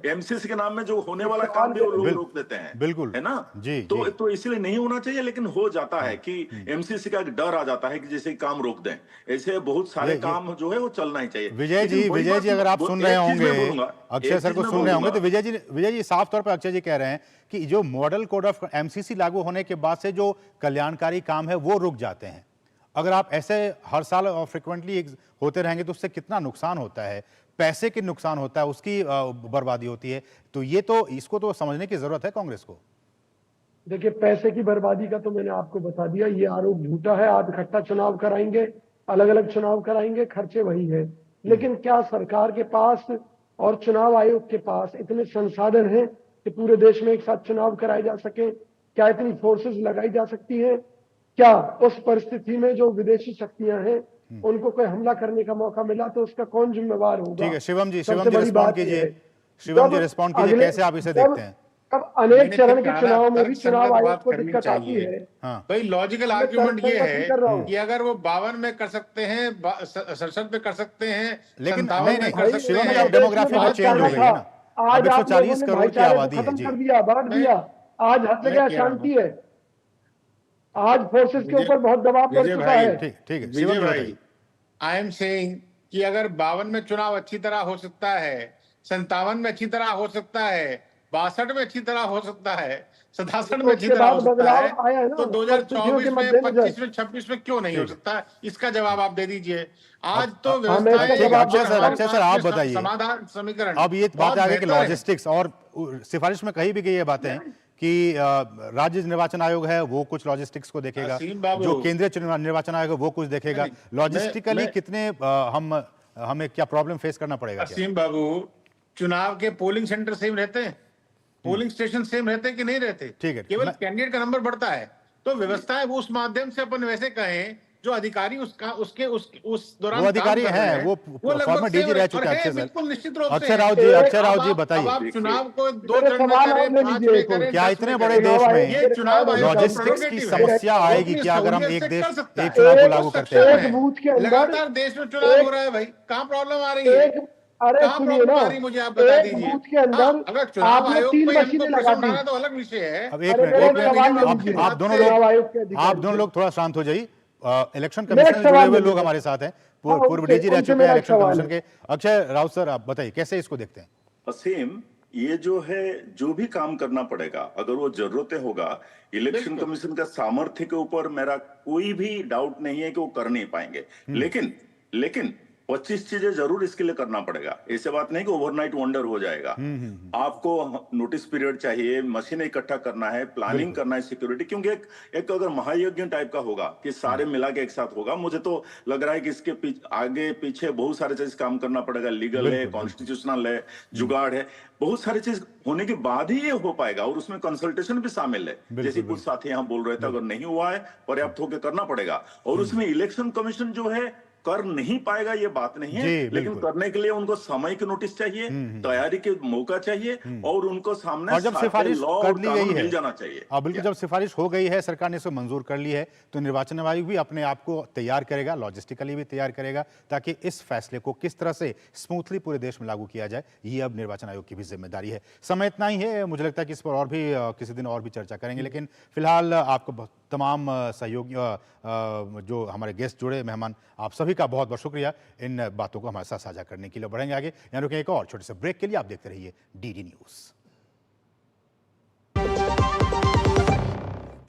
S20: एमसीसी के नाम में जो होने वाला काम भी वो लोग रोक देते हैं, बिल्कुल, है ना जी, तो इसलिए नहीं होना चाहिए, लेकिन हो जाता है कि एमसीसी का एक डर आ जाता है कि जैसे काम रोक दें, ऐसे बहुत सारे काम जो है वो चलना ही चाहिए।
S2: विजय जी अगर आप सुन रहे होंगे, अक्षय सर को सुन रहे होंगे, तो विजय जी साफ तौर पर अक्षय जी कह रहे हैं कि जो मॉडल कोड ऑफ एमसीसी लागू होने के बाद से जो कल्याणकारी काम है वो रुक जाते हैं। अगर आप ऐसे हर साल और फ्रिक्वेंटली होते रहेंगे तो उससे कितना नुकसान होता है, पैसे की नुकसान होता है, उसकी बर्बादी होती है। तो ये तो इसको तो समझने की जरूरत है कांग्रेस को।
S19: देखिए, पैसे की बर्बादी का तो मैंने आपको बता दिया, ये आरोप झूठा है। आप इकट्ठा चुनाव कराएंगे, अलग अलग चुनाव कराएंगे, खर्चे वही है। लेकिन क्या सरकार के पास और चुनाव आयोग के पास इतने संसाधन हैं कि पूरे देश में एक साथ चुनाव कराए जा सके? क्या इतनी फोर्सेस लगाई जा सकती है? क्या उस परिस्थिति में जो विदेशी शक्तियां हैं उनको कोई हमला करने का मौका मिला तो उसका कौन जिम्मेवार होगा?
S2: ठीक है, शिवम जी रिस्पॉन्ड कीजिए, कैसे आप इसे देखते हैं?
S19: अब अनेक चरण के चुनाव में भी चुनाव आयोग को दिक्कत आती है।
S18: भाई लॉजिकल आर्ग्यूमेंट ये है कि अगर वो 52 में कर सकते हैं, 67 में कर सकते हैं,
S2: लेकिन नहीं, डेमोग्राफी में चेंज हो गई है ना,
S19: आज
S2: 140 करोड़ की आबादी है,
S19: खत्म कर दिया, बांट दिया, आज हर जगह शांति है, आज फोर्सेस के ऊपर बहुत दबाव पड़ चुका है।
S2: ठीक है
S18: विजय भाई, आई एम सेइंग कि अगर 52 में चुनाव अच्छी तरह हो सकता है, 57 में अच्छी तरह हो सकता है, 62 में अच्छी तरह हो सकता है, 67 में अच्छी तरह हो सकता है, तो 2024 में, 25 में, 26 में क्यों नहीं हो सकता? इसका जवाब आप दे दीजिए। आज तो
S2: अक्षय सर आप बताइए,
S18: समाधान समीकरण,
S2: अब ये बात आ गई कि लॉजिस्टिक्स, और सिफारिश में कही भी गई ये बातें कि राज्य निर्वाचन आयोग है वो कुछ लॉजिस्टिक्स को देखेगा, जो केंद्रीय निर्वाचन आयोग है वो कुछ देखेगा। लॉजिस्टिकली कितने हमें क्या प्रॉब्लम फेस करना पड़ेगा?
S18: असीम बाबू, चुनाव के पोलिंग सेंटर सेम रहते हैं, पोलिंग स्टेशन सेम रहते हैं कि नहीं रहते?
S2: ठीक है,
S18: केवल कैंडिडेट का नंबर बढ़ता है। तो व्यवस्था है वो उस माध्यम से अपन वैसे कहें, जो अधिकारी उस दौरान
S2: वो अधिकारी हैं, वो फॉर्मर डीजी रह चुके हैं।
S18: बिल्कुल निश्चित रूप से।
S2: अक्षय राव जी बताइए,
S18: आप चुनाव को 2 चरण में करें, 5 में करें,
S2: क्या इतने बड़े देश में लॉजिस्टिक्स की समस्या आएगी क्या अगर हम एक चुनाव को लागू करते हैं?
S18: लगातार देश में चुनाव हो रहा है भाई, कहाँ प्रॉब्लम आ रही है? कहाँ प्रॉब्लम आ रही मुझे आप बता दीजिए। अगर चुनाव आयोग को हमको प्रश्न उठाना तो अलग विषय है।
S2: अब एक मिनट, आप दोनों लोग थोड़ा शांत हो जाइए। इलेक्शन कमीशन से जुड़े हुए लोग हमारे साथ हैं, पूर्व डीजी रह चुके हैं इलेक्शन कमीशन के। अक्षय राव सर आप बताइए कैसे इसको देखते हैं?
S20: असीम, ये जो है, जो भी काम करना पड़ेगा, अगर वो जरूरतें होगा, इलेक्शन कमीशन का सामर्थ्य के ऊपर मेरा कोई भी डाउट नहीं है कि वो कर नहीं पाएंगे। लेकिन 25 चीजें जरूर इसके लिए करना पड़ेगा। ऐसे बात नहीं कि ओवरनाइट वंडर हो जाएगा। आपको नोटिस पीरियड चाहिए, मशीन इकट्ठा करना है, प्लानिंग करना है, सिक्योरिटी, क्योंकि एक अगर महायज्ञ टाइप का होगा कि सारे मिला के एक साथ होगा, मुझे तो लग रहा है कि इसके आगे पीछे बहुत सारे चीज काम करना पड़ेगा। लीगल है, कॉन्स्टिट्यूशनल है, जुगाड़ है, बहुत सारी चीज होने के बाद ही ये हो पाएगा, और उसमें कंसल्टेशन भी शामिल है। जैसे कुछ साथी यहाँ बोल रहे थे, अगर नहीं हुआ है पर्याप्त होकर करना पड़ेगा। और उसमें इलेक्शन कमीशन जो है कर नहीं पाएगा ये बात नहीं है, लेकिन करने के लिए उनको समय की नोटिस चाहिए, तैयारी के मौका चाहिए और उनको सामने
S2: और जब सिफारिश कर ली गई है,
S20: मिल जाना चाहिए।
S2: बिल्कुल, जब सिफारिश हो गई है, सरकार ने इसको मंजूर कर ली है, तो निर्वाचन आयोग भी अपने आप को तैयार करेगा, लॉजिस्टिकली भी तैयार करेगा, ताकि इस फैसले को किस तरह से स्मूथली पूरे देश में लागू किया जाए, ये अब निर्वाचन आयोग की भी जिम्मेदारी है। समय इतना ही है, मुझे लगता है कि इस पर और भी किसी दिन और भी चर्चा करेंगे, लेकिन फिलहाल आपको तमाम सहयोगी जो हमारे गेस्ट जुड़े मेहमान, आप सभी का बहुत बहुत शुक्रिया इन बातों को हमारे साथ साझा करने के लिए। बढ़ेंगे आगे, यहाँ रुकें एक और छोटे से ब्रेक के लिए। आप देखते रहिए डीडी न्यूज।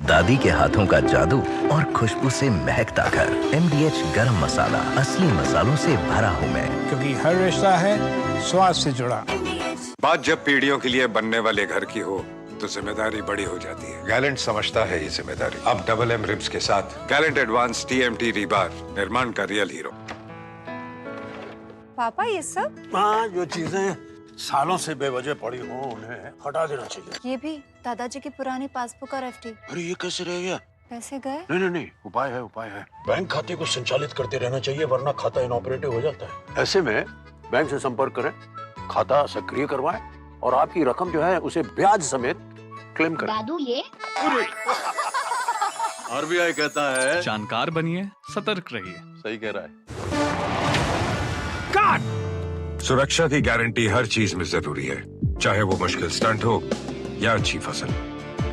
S21: दादी के हाथों का जादू और खुशबू से महकता घर। MDH गरम मसाला, असली मसालों से भरा हूँ मैं,
S17: क्योंकि हर रिश्ता है स्वाद से जुड़ा।
S13: बात जब पीढ़ियों के लिए बनने वाले घर की हो तो जिम्मेदारी बड़ी हो जाती है। गैलेंट समझता है ये जिम्मेदारी। अब MM रिब्स के साथ गैलेंट एडवांस TMT रीबार, निर्माण का रियल हीरो।
S22: पापा ये सब?
S23: हाँ, जो चीजें सालों से बेवजह पड़ी हो उन्हें हटा देना चाहिए।
S22: ये भी दादाजी की पुरानी पासबुक और FD।
S23: अरे ये कैसे रह गया?
S22: पैसे गए?
S23: नहीं, उपाय है। बैंक खाते को संचालित करते रहना चाहिए, वरना खाता इनऑपरेटिव हो जाता है। ऐसे में बैंक से संपर्क करें, खाता सक्रिय करवाएं और आपकी रकम जो है उसे ब्याज समेत क्लेम करें।
S12: दादू ये
S23: RBI कहता है
S24: जानकार बनिए, सतर्क रहिए।
S23: सही कह रहा है।
S13: सुरक्षा की गारंटी हर चीज में जरूरी है, चाहे वो मुश्किल स्टंट हो या अच्छी फसल।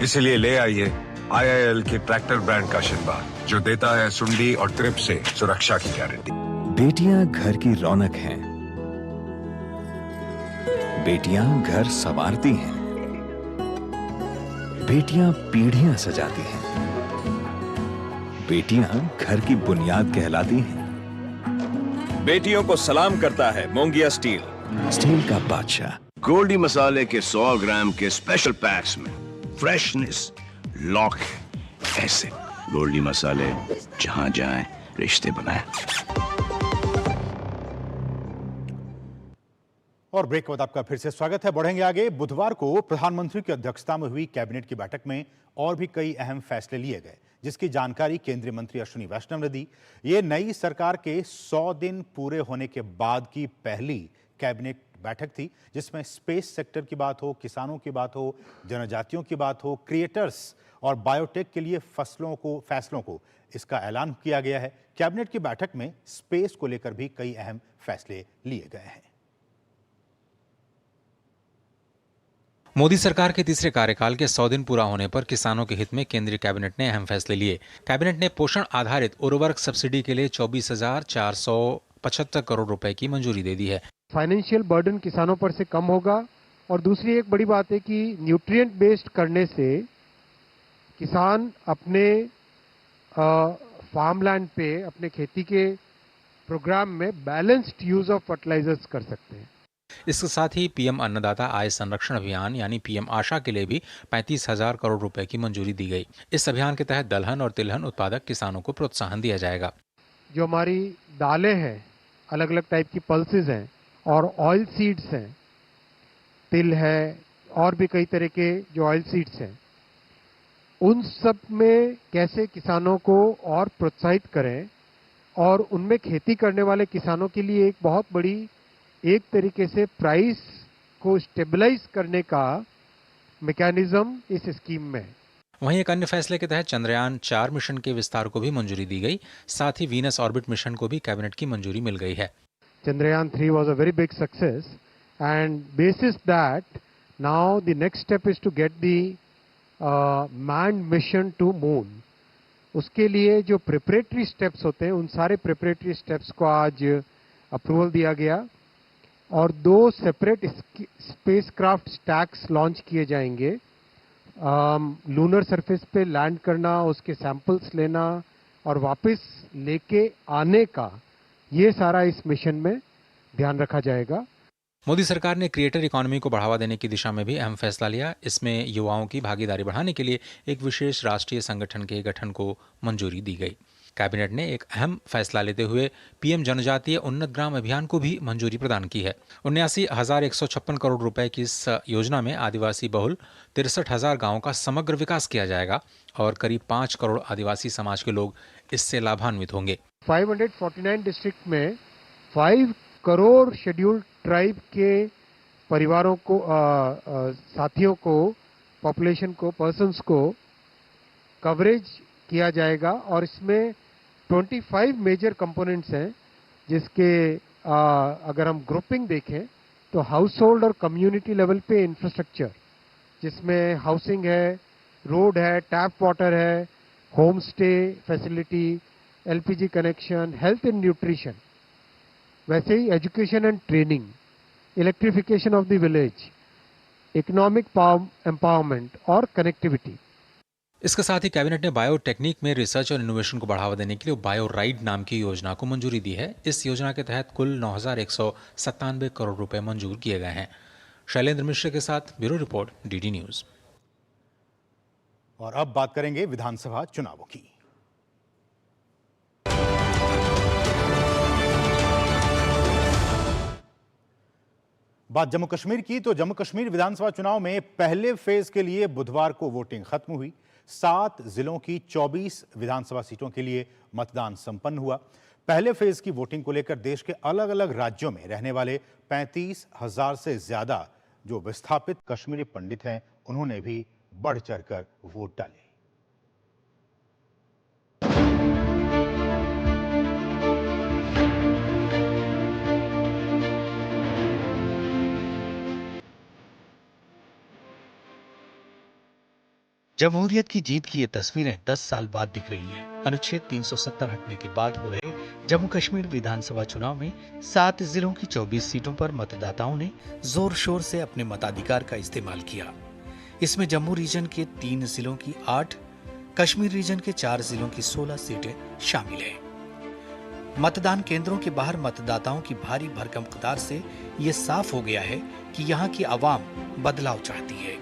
S13: इसीलिए ले आइए IIL के ट्रैक्टर ब्रांड का शिनबार, जो देता है सुंडी और ट्रिप से सुरक्षा की गारंटी।
S15: बेटियां घर की रौनक हैं। बेटियां घर संवारती हैं। बेटियां पीढ़ियां सजाती हैं। बेटियां घर की बुनियाद कहलाती हैं। बेटियों को सलाम करता है मोंगिया स्टील, स्टील का बादशाह।
S25: गोल्डी मसाले के 100 ग्राम के स्पेशल पैक्स में फ्रेशनेस लॉक है। ऐसे गोल्डी मसाले जहां जाएं रिश्ते बनाएं।
S2: और ब्रेक के बाद आपका फिर से स्वागत है। बढ़ेंगे आगे। बुधवार को प्रधानमंत्री की अध्यक्षता में हुई कैबिनेट की बैठक में और भी कई अहम फैसले लिए गए, जिसकी जानकारी केंद्रीय मंत्री अश्विनी वैष्णव ने दी। ये नई सरकार के 100 दिन पूरे होने के बाद की पहली कैबिनेट बैठक थी, जिसमें स्पेस सेक्टर की बात हो, किसानों की बात हो, जनजातियों की बात हो, क्रिएटर्स और बायोटेक के लिए फैसलों को इसका ऐलान किया गया है। कैबिनेट की बैठक में स्पेस को लेकर भी कई अहम फैसले लिए गए हैं।
S26: मोदी सरकार के तीसरे कार्यकाल के 100 दिन पूरा होने पर किसानों के हित में केंद्रीय कैबिनेट ने अहम फैसले लिए। कैबिनेट ने पोषण आधारित उर्वरक सब्सिडी के लिए 24,475 करोड़ रुपए की मंजूरी दे दी है।
S3: फाइनेंशियल बर्डन किसानों पर से कम होगा। और दूसरी एक बड़ी बात है कि न्यूट्रिएंट बेस्ड करने से किसान अपने फार्मलैंड पे, अपने खेती के प्रोग्राम में बैलेंस्ड यूज ऑफ फर्टिलाइजर्स कर सकते हैं।
S26: इसके साथ ही PM अन्नदाता आय संरक्षण अभियान यानी PM आशा के लिए भी 35,000 करोड़ रुपए की मंजूरी दी गई। इस अभियान के तहत दलहन और तिलहन उत्पादक किसानों को प्रोत्साहन दिया जाएगा।
S3: जो हमारी दालें हैं, अलग अलग टाइप की पल्सेस हैं और ऑयल सीड्स हैं, तिल है और भी कई तरह के जो ऑयल सीड्स हैं, उन सब में कैसे किसानों को और प्रोत्साहित करें और उनमें खेती करने वाले किसानों के लिए एक बहुत बड़ी एक तरीके से प्राइस को स्टेबलाइज करने का मैकेनिज्म इस स्कीम में है।
S26: वहीं एक अन्य फैसले के तहत चंद्रयान 4 मिशन के विस्तार को भी मंजूरी दी गई। साथ ही वीनस ऑर्बिट मिशन को भी कैबिनेट की मंजूरी मिल गई है।
S3: Chandrayaan 3 was a very big success, and basis that now the next step is to get the manned mission to moon. उसके लिए जो preparatory steps होते हैं, उन सारे preparatory steps को आज अप्रूवल दिया गया और 2 सेपरेट स्पेसक्राफ्ट स्टैक्स लॉन्च किए जाएंगे। लूनर सरफेस पे लैंड करना, उसके सैंपल्स लेना और वापस लेके आने का, ये सारा इस मिशन में ध्यान रखा जाएगा।
S26: मोदी सरकार ने क्रिएटर इकोनॉमी को बढ़ावा देने की दिशा में भी अहम फैसला लिया। इसमें युवाओं की भागीदारी बढ़ाने के लिए एक विशेष राष्ट्रीय संगठन के गठन को मंजूरी दी गई। कैबिनेट ने एक अहम फैसला लेते हुए PM जनजातीय उन्नत ग्राम अभियान को भी मंजूरी प्रदान की है। 79,156 करोड़ रुपए की इस योजना में आदिवासी बहुल 63,000 गाँवों का समग्र विकास किया जाएगा और करीब 5 करोड़ आदिवासी समाज के लोग इससे लाभान्वित होंगे।
S3: 549 डिस्ट्रिक्ट में 5 करोड़ शेड्यूल्ड ट्राइब के परिवारों को साथियों को, पॉपुलेशन को, पर्सन्स को कवरेज किया जाएगा और इसमें 25 मेजर कंपोनेंट्स हैं, जिसके अगर हम ग्रुपिंग देखें तो हाउस होल्ड और कम्युनिटी लेवल पे इंफ्रास्ट्रक्चर, जिसमें हाउसिंग है, रोड है, टैप वाटर है, home stay facility, LPG connection, health and nutrition, वैसे ही education and training, electrification of the village, economic empowerment और कनेक्टिविटी।
S26: इसके साथ ही कैबिनेट ने बायोटेक्निक में रिसर्च और इनोवेशन को बढ़ावा देने के लिए बायो राइड नाम की योजना को मंजूरी दी है। इस योजना के तहत कुल 9,197 करोड़ रुपए मंजूर किए गए हैं। शैलेंद्र मिश्र के साथ ब्यूरो रिपोर्ट, डीडी न्यूज।
S2: और अब बात करेंगे विधानसभा चुनावों की। बात जम्मू कश्मीर की, तो जम्मू कश्मीर विधानसभा चुनाव में पहले फेज के लिए बुधवार को वोटिंग खत्म हुई। 7 जिलों की 24 विधानसभा सीटों के लिए मतदान संपन्न हुआ। पहले फेज की वोटिंग को लेकर देश के अलग अलग राज्यों में रहने वाले 35,000 से ज्यादा जो विस्थापित कश्मीरी पंडित हैं, उन्होंने भी बढ़ चढ़कर वोट डाले।
S1: जमहूरियत की जीत की ये तस्वीरें 10 साल बाद दिख रही हैं। अनुच्छेद 370 हटने के बाद हो रहे जम्मू कश्मीर विधानसभा चुनाव में 7 जिलों की 24 सीटों पर मतदाताओं ने जोर शोर से अपने मताधिकार का इस्तेमाल किया। इसमें जम्मू रीजन के 3 जिलों की 8, कश्मीर रीजन के 4 जिलों की 16 सीटें शामिल हैं। मतदान केंद्रों के बाहर मतदाताओं की भारी भरकम कतार से ये साफ हो गया है कि यहाँ की आवाम बदलाव चाहती है।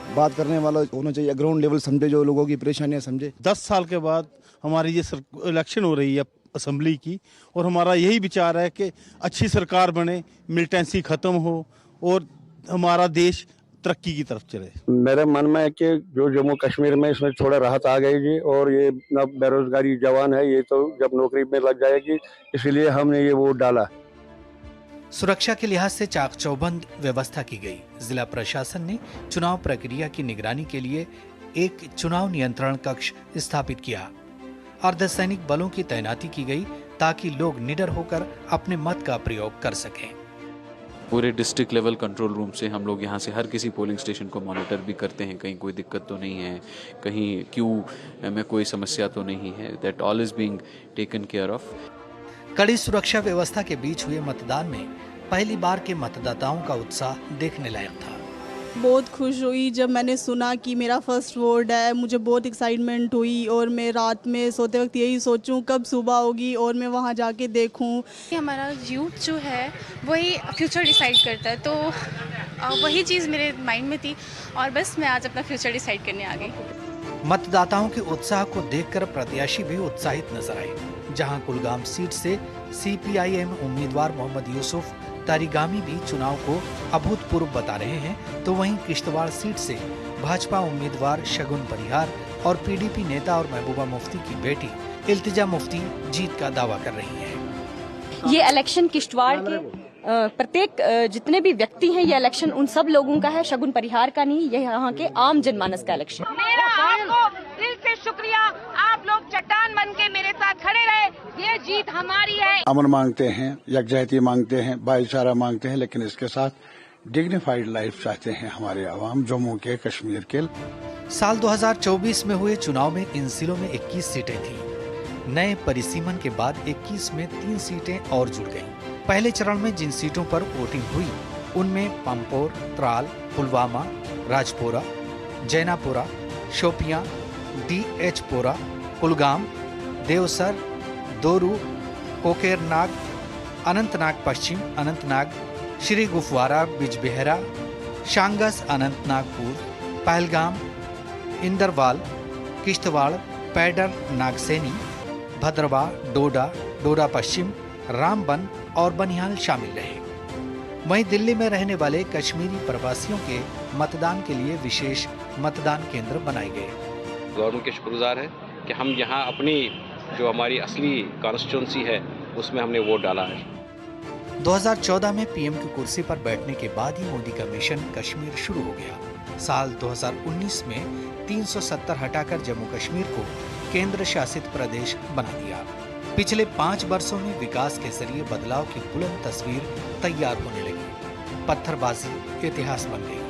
S4: बात करने वाला होना चाहिए, ग्राउंड लेवल समझे, जो लोगों की परेशानियां समझे।
S5: 10 साल के बाद हमारी ये इलेक्शन हो रही है असेंबली की, और हमारा यही विचार है कि अच्छी सरकार बने, मिलिटेंसी खत्म हो और हमारा देश तरक्की की तरफ चले।
S23: मेरे मन में है कि जो जम्मू कश्मीर में इसमें थोड़ा राहत आ गई जी, और ये बेरोजगारी जवान है, ये तो जब नौकरी में लग जाएगी, इसलिए हमने ये वोट डाला।
S1: सुरक्षा के लिहाज से चाक चौबंद व्यवस्था की गई। जिला प्रशासन ने चुनाव प्रक्रिया की निगरानी के लिए एक चुनाव नियंत्रण कक्ष स्थापित किया। अर्धसैनिक बलों की तैनाती की गई ताकि लोग निडर होकर अपने मत का प्रयोग कर सकें।
S6: पूरे डिस्ट्रिक्ट लेवल कंट्रोल रूम से हम लोग यहाँ से हर किसी पोलिंग स्टेशन को मॉनिटर भी करते हैं, कहीं कोई दिक्कत तो नहीं है, कहीं क्यू में कोई समस्या तो नहीं है। That all is being taken care of.
S1: कड़ी सुरक्षा व्यवस्था के बीच हुए मतदान में पहली बार के मतदाताओं का उत्साह देखने लायक था।
S7: बहुत खुश हुई जब मैंने सुना कि मेरा फर्स्ट वोट है। मुझे बहुत एक्साइटमेंट हुई और मैं रात में सोते वक्त यही सोचूं कब सुबह होगी और मैं वहां जाके देखूं।
S8: हमारा यूथ जो है वही फ्यूचर डिसाइड करता है, तो वही चीज़ मेरे माइंड में थी और बस मैं आज अपना फ्यूचर डिसाइड करने आ गई।
S1: मतदाताओं के उत्साह को देखकर प्रत्याशी भी उत्साहित नजर आए। जहां कुलगाम सीट से CPIM उम्मीदवार मोहम्मद यूसुफ तारिगामी भी चुनाव को अभूतपूर्व बता रहे हैं, तो वहीं किश्तवाड़ सीट से भाजपा उम्मीदवार शगुन परिहार और PDP नेता और महबूबा मुफ्ती की बेटी इल्तिजा मुफ्ती जीत का दावा कर रही हैं।
S27: ये इलेक्शन किश्तवाड़ के प्रत्येक जितने भी व्यक्ति हैं, ये इलेक्शन उन सब लोगों का है, शगुन परिहार का नहीं। ये यहाँ के आम जनमानस का इलेक्शन।
S28: मेरा आपको दिल से शुक्रिया, आप लोग चट्टान बन के मेरे साथ खड़े रहे, ये जीत हमारी है।
S4: अमन मांगते हैं, यकजहती मांगते हैं, भाईचारा मांगते हैं, लेकिन इसके साथ डिग्निफाइड लाइफ चाहते हैं हमारे आवाम जम्मू के, कश्मीर के।
S1: साल 2024 में हुए चुनाव में इन जिलों में 21 सीटें थी। नए परिसीमन के बाद 21 में 3 सीटें और जुड़ गयी। पहले चरण में जिन सीटों पर वोटिंग हुई उनमें पंपोर, त्राल, पुलवामा, राजपोरा, जैनापुरा, शोपियां, DH-पोरा, कुलगाम, देवसर, दोरू, कोकेरनाग, अनंतनाग पश्चिम, अनंतनाग, श्री गुफवारा, बिजबेहरा, शांगस, अनंतनागपुर, पहलगाम, इंदरवाल, किश्तवाड़, पैडर, नागसैनी, भद्रवा, डोडा, डोडा पश्चिम, रामबन और बनिहाल शामिल रहे। वहीं दिल्ली में रहने वाले कश्मीरी प्रवासियों के मतदान के लिए विशेष मतदान केंद्र बनाए गए।
S29: गवर्नमेंट के शुक्रगुजार है कि हम यहाँ अपनी
S9: जो हमारी असली कॉन्स्टिट्यूंसी है उसमें हमने वोट डाला है।
S1: 2014 में पीएम की कुर्सी पर बैठने के बाद ही मोदी का मिशन कश्मीर शुरू हो गया। साल 2019 में 370 हटाकर जम्मू कश्मीर को केंद्र शासित प्रदेश बना दिया। पिछले 5 वर्षों में विकास के जरिए बदलाव की बुलंद तस्वीर तैयार होने लगी। पत्थरबाजी इतिहास बन गई।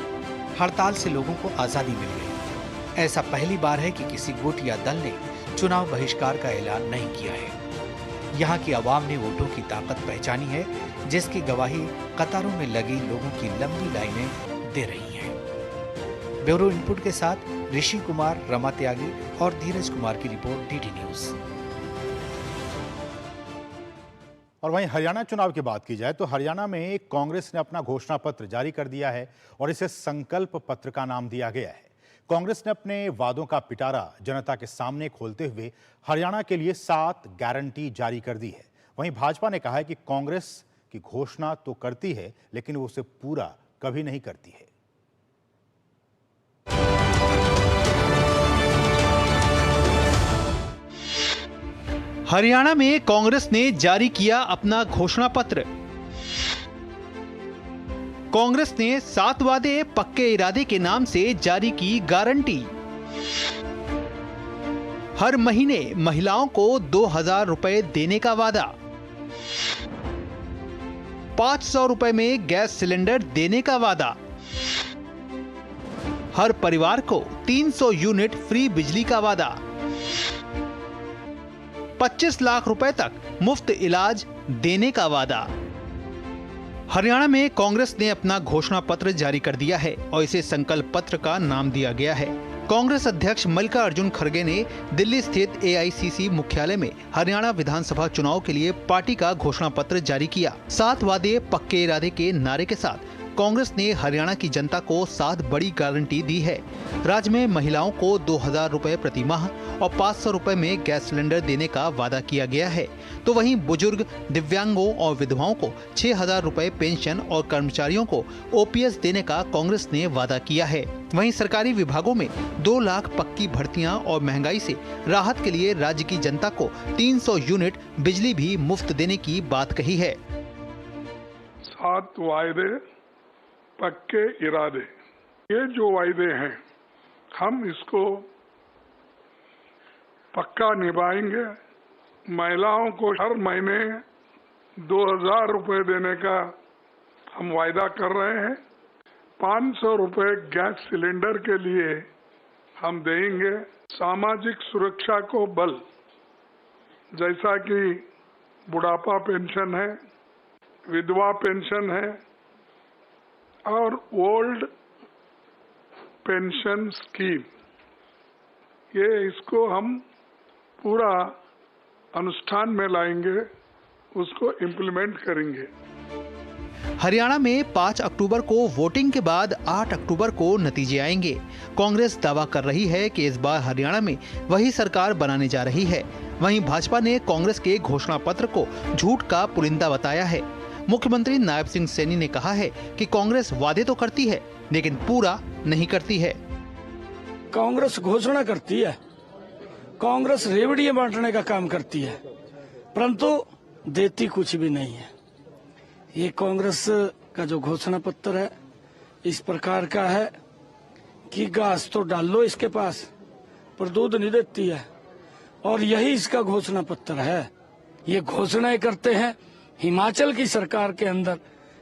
S1: हड़ताल से लोगों को आजादी मिल गई। ऐसा पहली बार है कि किसी गुट या दल ने चुनाव बहिष्कार का ऐलान नहीं किया है। यहाँ की आवाम ने वोटों की ताकत पहचानी है, जिसकी गवाही कतारों में लगी लोगों की लंबी लाइनें दे रही हैं। ब्यूरो इनपुट के साथ ऋषि कुमार, रमा त्यागी और धीरज कुमार की रिपोर्ट, डीडी न्यूज।
S2: और वहीं हरियाणा चुनाव की बात की जाए तो हरियाणा में कांग्रेस ने अपना घोषणा पत्र जारी कर दिया है और इसे संकल्प पत्र का नाम दिया गया है। कांग्रेस ने अपने वादों का पिटारा जनता के सामने खोलते हुए हरियाणा के लिए 7 गारंटी जारी कर दी है। वहीं भाजपा ने कहा है कि कांग्रेस की घोषणा तो करती है लेकिन वो उसे पूरा कभी नहीं करती है।
S10: हरियाणा में कांग्रेस ने जारी किया अपना घोषणा पत्र। कांग्रेस ने 7 वादे पक्के इरादे के नाम से जारी की गारंटी। हर महीने महिलाओं को 2000 रुपए देने का वादा। 500 रुपए में गैस सिलेंडर देने का वादा। हर परिवार को 300 यूनिट फ्री बिजली का वादा। 25 लाख रुपए तक मुफ्त इलाज देने का वादा। हरियाणा में कांग्रेस ने अपना घोषणा पत्र जारी कर दिया है और इसे संकल्प पत्र का नाम दिया गया है। कांग्रेस अध्यक्ष मल्लिकार्जुन खड़गे ने दिल्ली स्थित AICC मुख्यालय में हरियाणा विधानसभा चुनाव के लिए पार्टी का घोषणा पत्र जारी किया। 7 वादे पक्के इरादे के नारे के साथ कांग्रेस ने हरियाणा की जनता को 7 बड़ी गारंटी दी है। राज्य में महिलाओं को 2000 रुपए प्रति माह और 500 रुपए में गैस सिलेंडर देने का वादा किया गया है। तो वहीं बुजुर्ग, दिव्यांगों और विधवाओं को 6000 रुपए पेंशन और कर्मचारियों को OPS देने का कांग्रेस ने वादा किया है। वहीं सरकारी विभागों में 2 लाख पक्की भर्तियां और महंगाई से राहत के लिए राज्य की जनता को 300 यूनिट बिजली भी मुफ्त देने की बात कही है।
S11: 7 वायदे पक्के इरादे, ये जो वायदे हैं हम इसको पक्का निभाएंगे। महिलाओं को हर महीने 2000 रुपए देने का हम वायदा कर रहे हैं। 500 रुपए गैस सिलेंडर के लिए हम देंगे। सामाजिक सुरक्षा को बल, जैसा कि बुढ़ापा पेंशन है, विधवा पेंशन है और ओल्ड पेंशन स्कीम, ये इसको हम पूरा अनुष्ठान में लाएंगे, उसको इम्प्लीमेंट करेंगे।
S10: हरियाणा में 5 अक्टूबर को वोटिंग के बाद 8 अक्टूबर को नतीजे आएंगे। कांग्रेस दावा कर रही है कि इस बार हरियाणा में वही सरकार बनाने जा रही है। वहीं भाजपा ने कांग्रेस के घोषणा पत्र को झूठ का पुलिंदा बताया है। मुख्यमंत्री नायब सिंह सैनी ने कहा है कि कांग्रेस वादे तो करती है लेकिन पूरा नहीं करती है।
S14: कांग्रेस घोषणा करती है, कांग्रेस रेवड़ियां बांटने का काम करती है, परंतु देती कुछ भी नहीं है। ये कांग्रेस का जो घोषणा पत्र है इस प्रकार का है कि घास तो डाल लो इसके पास, पर दूध नहीं देती है, और यही इसका घोषणा पत्र है। ये घोषणाएं करते हैं। हिमाचल की सरकार के अंदर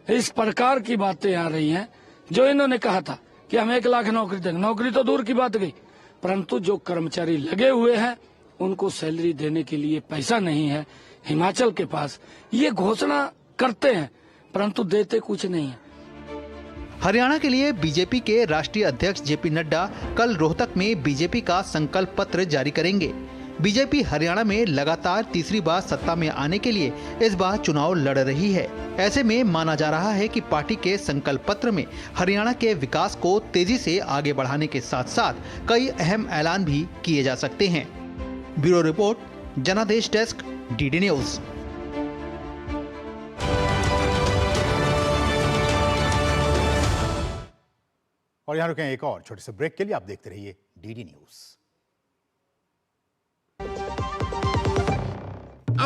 S14: इस प्रकार की बातें आ रही हैं, जो इन्होंने कहा था कि हम 1 लाख नौकरी देंगे। नौकरी तो दूर की बात गई, परंतु जो कर्मचारी लगे हुए हैं उनको सैलरी देने के लिए पैसा नहीं है हिमाचल के पास। ये घोषणा करते हैं परंतु देते कुछ नहीं है।
S10: हरियाणा के लिए बीजेपी के राष्ट्रीय अध्यक्ष JP नड्डा कल रोहतक में बीजेपी का संकल्प पत्र जारी करेंगे। बीजेपी हरियाणा में लगातार तीसरी बार सत्ता में आने के लिए इस बार चुनाव लड़ रही है। ऐसे में माना जा रहा है कि पार्टी के संकल्प पत्र में हरियाणा के विकास को तेजी से आगे बढ़ाने के साथ साथ कई अहम ऐलान भी किए जा सकते हैं। ब्यूरो रिपोर्ट, जनादेश डेस्क, DD न्यूज।
S2: और यहाँ रुकें एक और छोटे से ब्रेक के लिए। आप देखते रहिए DD न्यूज।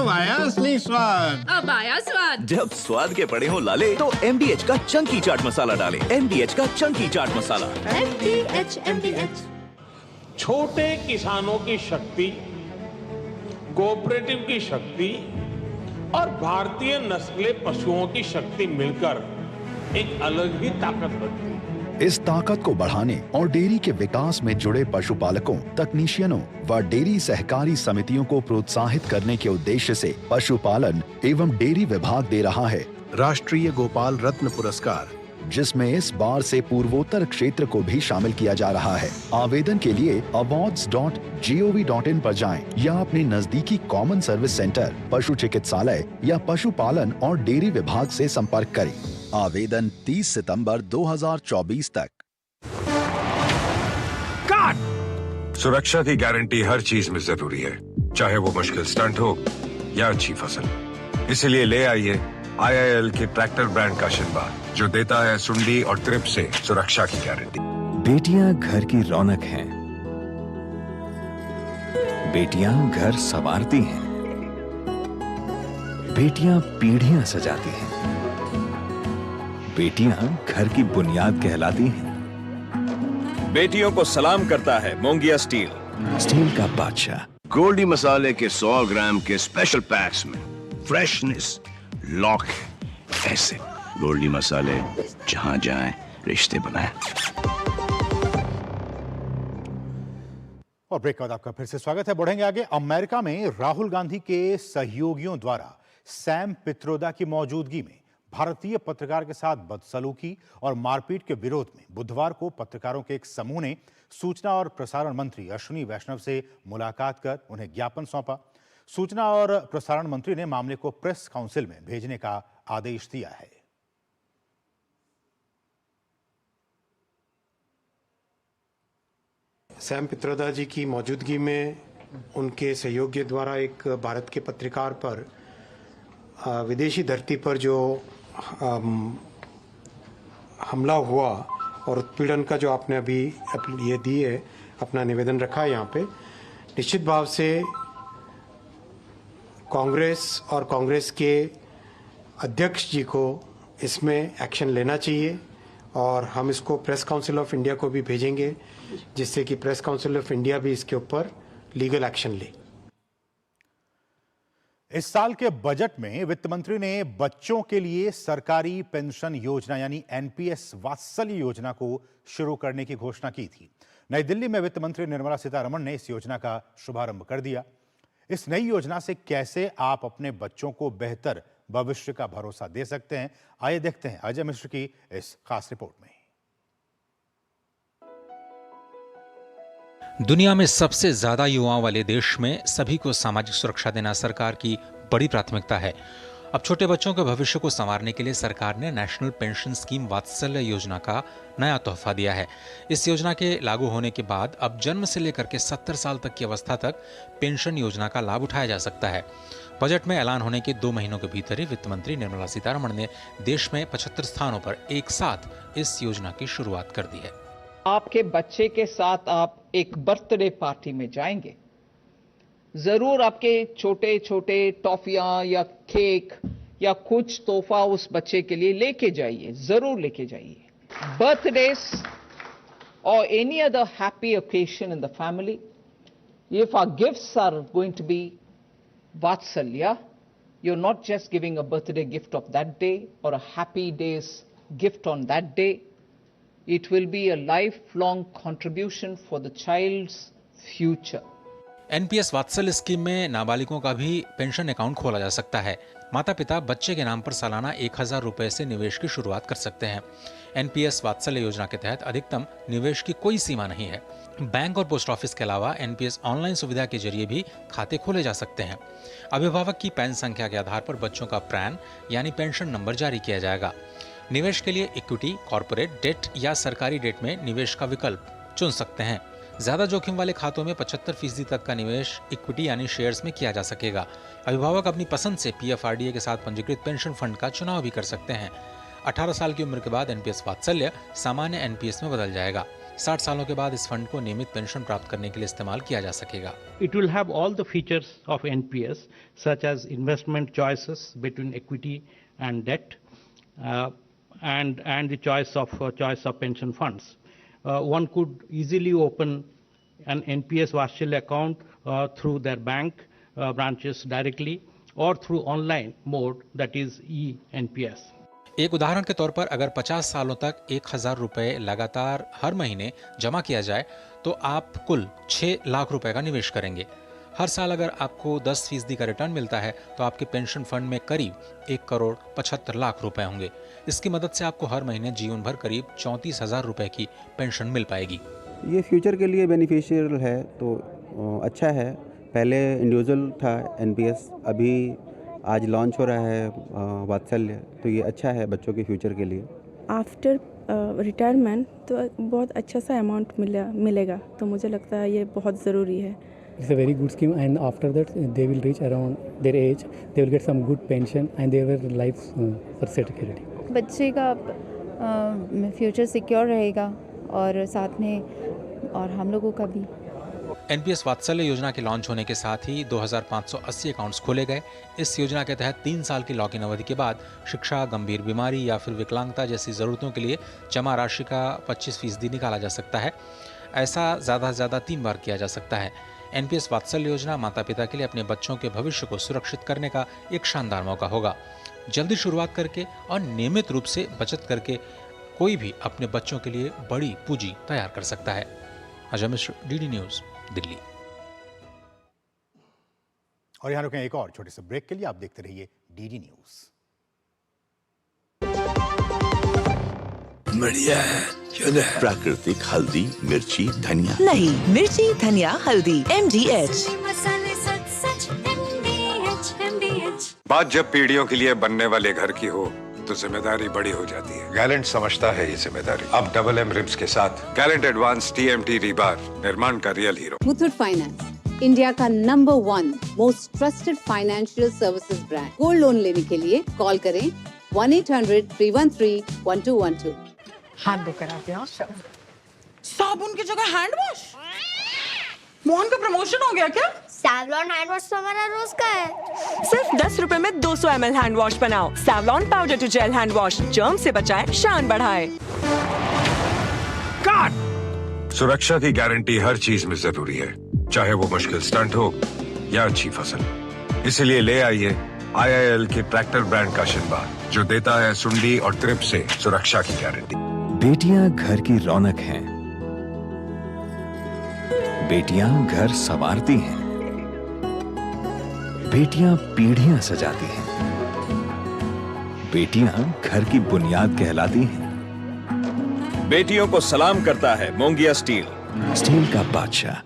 S25: आया असली स्वाद।
S28: अब आया स्वाद।
S15: जब स्वाद के बड़े हो लाले तो MDH का चंकी चाट मसाला डालें। MDH का चंकी चाट मसाला।
S28: MDH।
S12: छोटे किसानों की शक्ति, कोऑपरेटिव की शक्ति और भारतीय नस्ले पशुओं की शक्ति मिलकर एक अलग ही ताकत बनती है।
S16: इस ताकत को बढ़ाने और डेयरी के विकास में जुड़े पशुपालकों, तकनीशियनों व डेयरी सहकारी समितियों को प्रोत्साहित करने के उद्देश्य से पशुपालन एवं डेयरी विभाग दे रहा है राष्ट्रीय गोपाल रत्न पुरस्कार, जिसमें इस बार से पूर्वोत्तर क्षेत्र को भी शामिल किया जा रहा है। आवेदन के लिए awards.gov.in पर जाएं या अपने नजदीकी कॉमन सर्विस सेंटर, पशु चिकित्सालय या पशुपालन और डेयरी विभाग से संपर्क करें। आवेदन 30 सितंबर 2024 तक।
S13: सुरक्षा की गारंटी हर चीज में जरूरी है, चाहे वो मुश्किल स्टंट हो या अच्छी फसल। इसलिए ले आइए IIL के ट्रैक्टर ब्रांड का शिनबा, जो देता है सुंडी और ट्रिप से सुरक्षा की गारंटी।
S15: बेटियां घर की रौनक हैं। बेटियां घर संवारती हैं। बेटियां पीढ़ियां सजाती हैं। बेटियां घर की बुनियाद कहलाती हैं। बेटियों को सलाम करता है मोंगिया स्टील, स्टील का बादशाह।
S25: गोल्डी मसाले के 100 ग्राम के स्पेशल पैक्स में फ्रेशनेस लॉक है। ऐसे गोल्डी मसाले जहां जाएं रिश्ते बनाएं।
S2: और ब्रेक के बाद आपका फिर से स्वागत है। बढ़ेंगे आगे। अमेरिका में राहुल गांधी के सहयोगियों द्वारा सैम पित्रोदा की मौजूदगी में भारतीय पत्रकार के साथ बदसलूकी और मारपीट के विरोध में बुधवार को पत्रकारों के एक समूह ने सूचना और प्रसारण मंत्री अश्विनी वैष्णव से मुलाकात कर उन्हें ज्ञापन सौंपा। सूचना और प्रसारण मंत्री ने मामले को प्रेस काउंसिल में भेजने का आदेश दिया है।
S17: सैम पित्रोदा जी की मौजूदगी में उनके सहयोगी द्वारा एक भारत के पत्रकार पर विदेशी धरती पर जो हमला हुआ और उत्पीड़न का जो आपने अभी ये दी है, अपना निवेदन रखा है यहाँ पे, निश्चित भाव से कांग्रेस और कांग्रेस के अध्यक्ष जी को इसमें एक्शन लेना चाहिए और हम इसको प्रेस काउंसिल ऑफ इंडिया को भी भेजेंगे, जिससे कि प्रेस काउंसिल ऑफ इंडिया भी इसके ऊपर लीगल एक्शन ले।
S2: इस साल के बजट में वित्त मंत्री ने बच्चों के लिए सरकारी पेंशन योजना यानी NPS वात्सल्य योजना को शुरू करने की घोषणा की थी। नई दिल्ली में वित्त मंत्री निर्मला सीतारमण ने इस योजना का शुभारंभ कर दिया। इस नई योजना से कैसे आप अपने बच्चों को बेहतर भविष्य का भरोसा दे सकते हैं, आइए देखते हैं अजय मिश्र की इस खास रिपोर्ट में।
S26: दुनिया में सबसे ज्यादा युवाओं वाले देश में सभी को सामाजिक सुरक्षा देना सरकार की बड़ी प्राथमिकता है। अब छोटे बच्चों के भविष्य को संवारने के लिए सरकार ने नेशनल पेंशन स्कीम वात्सल्य योजना का नया तोहफा दिया है। इस योजना के लागू होने के बाद अब जन्म से लेकर के 70 साल तक की अवस्था तक पेंशन योजना का लाभ उठाया जा सकता है। बजट में ऐलान होने के 2 महीनों के भीतर ही वित्त मंत्री निर्मला सीतारमण ने देश में 75 स्थानों पर एक साथ इस योजना की शुरुआत कर दी है।
S18: आपके बच्चे के साथ आप एक बर्थडे पार्टी में जाएंगे, जरूर आपके छोटे छोटे टॉफियां या केक या कुछ तोहफा उस बच्चे के लिए लेके जाइए, जरूर लेके जाइए। बर्थडेज और any other happy occasion in the family, if our gifts are going to be vatsalya, you're not just giving a birthday gift of that day or a happy day's gift on that day. It will be a lifelong contribution for the child's future.
S26: NPS वात्सल्य scheme में नाबालिगों का भी pension account खोला जा सकता है। माता पिता बच्चे के नाम पर सालाना 1000 रुपए से निवेश की शुरुआत कर सकते हैं। NPS वात्सल्य योजना के तहत अधिकतम निवेश की कोई सीमा नहीं है। बैंक और पोस्ट ऑफिस के अलावा NPS ऑनलाइन सुविधा के जरिए भी खाते खोले जा सकते हैं। अभिभावक की पैन संख्या के आधार पर बच्चों का पैन यानी पेंशन नंबर जारी किया जाएगा। निवेश के लिए इक्विटी, कॉर्पोरेट डेट या सरकारी डेट में निवेश का विकल्प चुन सकते हैं। ज्यादा जोखिम वाले खातों में 75% तक का निवेश इक्विटी यानी शेयर्स में किया जा सकेगा। अभिभावक अपनी पसंद से PFRDA के साथ पंजीकृत पेंशन फंड का चुनाव भी कर सकते हैं। 18 साल की उम्र के बाद NPS वात्सल्य सामान्य NPS में बदल जाएगा। 60 सालों के बाद इस फंड को नियमित पेंशन प्राप्त करने के लिए इस्तेमाल किया जा सकेगा।
S3: It will have all the features of NPS, such as investment choices between equity and debt, and the choice of pension funds. One could easily open an NPS Vatsalya account through their bank branches directly or through online mode, that is e-NPS.
S26: एक उदाहरण के तौर पर अगर 50 सालों तक 1000 रुपए लगातार हर महीने जमा किया जाए तो आप कुल 6 लाख रुपए का निवेश करेंगे। हर साल अगर आपको 10% का रिटर्न मिलता है तो आपके पेंशन फंड में करीब 1 करोड़ 75 लाख रुपए होंगे। इसकी मदद से आपको हर महीने जीवन भर करीब 34,000 रुपए की पेंशन मिल पाएगी।
S5: ये फ्यूचर के लिए बेनिफिशियल है तो अच्छा है। पहले इंडिविजुअल था एनपीएस, अभी आज लॉन्च हो रहा है वात्सल्य, तो ये अच्छा है बच्चों के फ्यूचर के लिए।
S19: आफ्टर रिटायरमेंट तो बहुत अच्छा सा अमाउंट मिलेगा, तो मुझे लगता है ये बहुत ज़रूरी है।
S20: It's a very good scheme, and after that they will reach around their age, they will get some good pension and their life security.
S21: बच्चे का फ्यूचर सिक्योर रहेगा और साथ में और हम लोगों का भी।
S26: एनपीएस वात्सल्य योजना के लॉन्च होने के साथ ही 2580 अकाउंट्स खोले गए। इस योजना के तहत 3 साल की लॉक इन अवधि के बाद शिक्षा, गंभीर बीमारी या फिर विकलांगता जैसी जरूरतों के लिए जमा राशि का 25% निकाला जा सकता है। ऐसा ज़्यादा से ज़्यादा 3 बार किया जा सकता है। एनपीएस वात्सल्य योजना माता पिता के लिए अपने बच्चों के भविष्य को सुरक्षित करने का एक शानदार मौका होगा। जल्दी शुरुआत करके और नियमित रूप से बचत करके कोई भी अपने बच्चों के लिए बड़ी पूंजी तैयार कर सकता है। Ajay Mishra, DD news, Delhi.
S2: और यहाँ रुकें एक और छोटे से ब्रेक के लिए। आप देखते रहिए डीडी न्यूज़।
S22: बढ़िया है, क्यों है?
S25: प्राकृतिक हल्दी, मिर्ची, धनिया।
S23: नहीं, मिर्ची, धनिया, हल्दी, MDH।
S13: बात जब पीढ़ियों के लिए बनने वाले घर की हो तो जिम्मेदारी बड़ी हो जाती है। गैलेंट समझता है ये जिम्मेदारी। अब डबल एम रिब्स के साथ गैलेंट एडवांस TMT रीबार, निर्माण का real hero.
S24: Muthoot finance, India का number 1 most trusted financial services brand. Gold loan लेने के लिए कॉल करें 1-800-313-1212।
S29: हाथ धोकर आप यहाँ साबुन की जगह हैंड वॉश। मोहन का प्रमोशन हो गया क्या?
S30: सैवलॉन हैंड वॉश तो हमारा रोज का है।
S23: सिर्फ 10 रुपए में 200 ml हैंड वॉश बनाओ। Savlon powder to gel hand wash, germ से बचाए, शान बढ़ाए।
S13: काट! सुरक्षा की गारंटी हर चीज में जरूरी है, चाहे वो मुश्किल स्टंट हो या अच्छी फसल। इसलिए ले आइए IIL के ट्रैक्टर ब्रांड का शिनबा, जो देता है सुंडी और ट्रिप से सुरक्षा की गारंटी।
S15: बेटियां घर की रौनक हैं। बेटियां घर संवारती हैं। बेटियां पीढ़ियां सजाती हैं। बेटियां घर की बुनियाद कहलाती हैं। बेटियों को सलाम करता है मोंगिया स्टील, स्टील का बादशाह।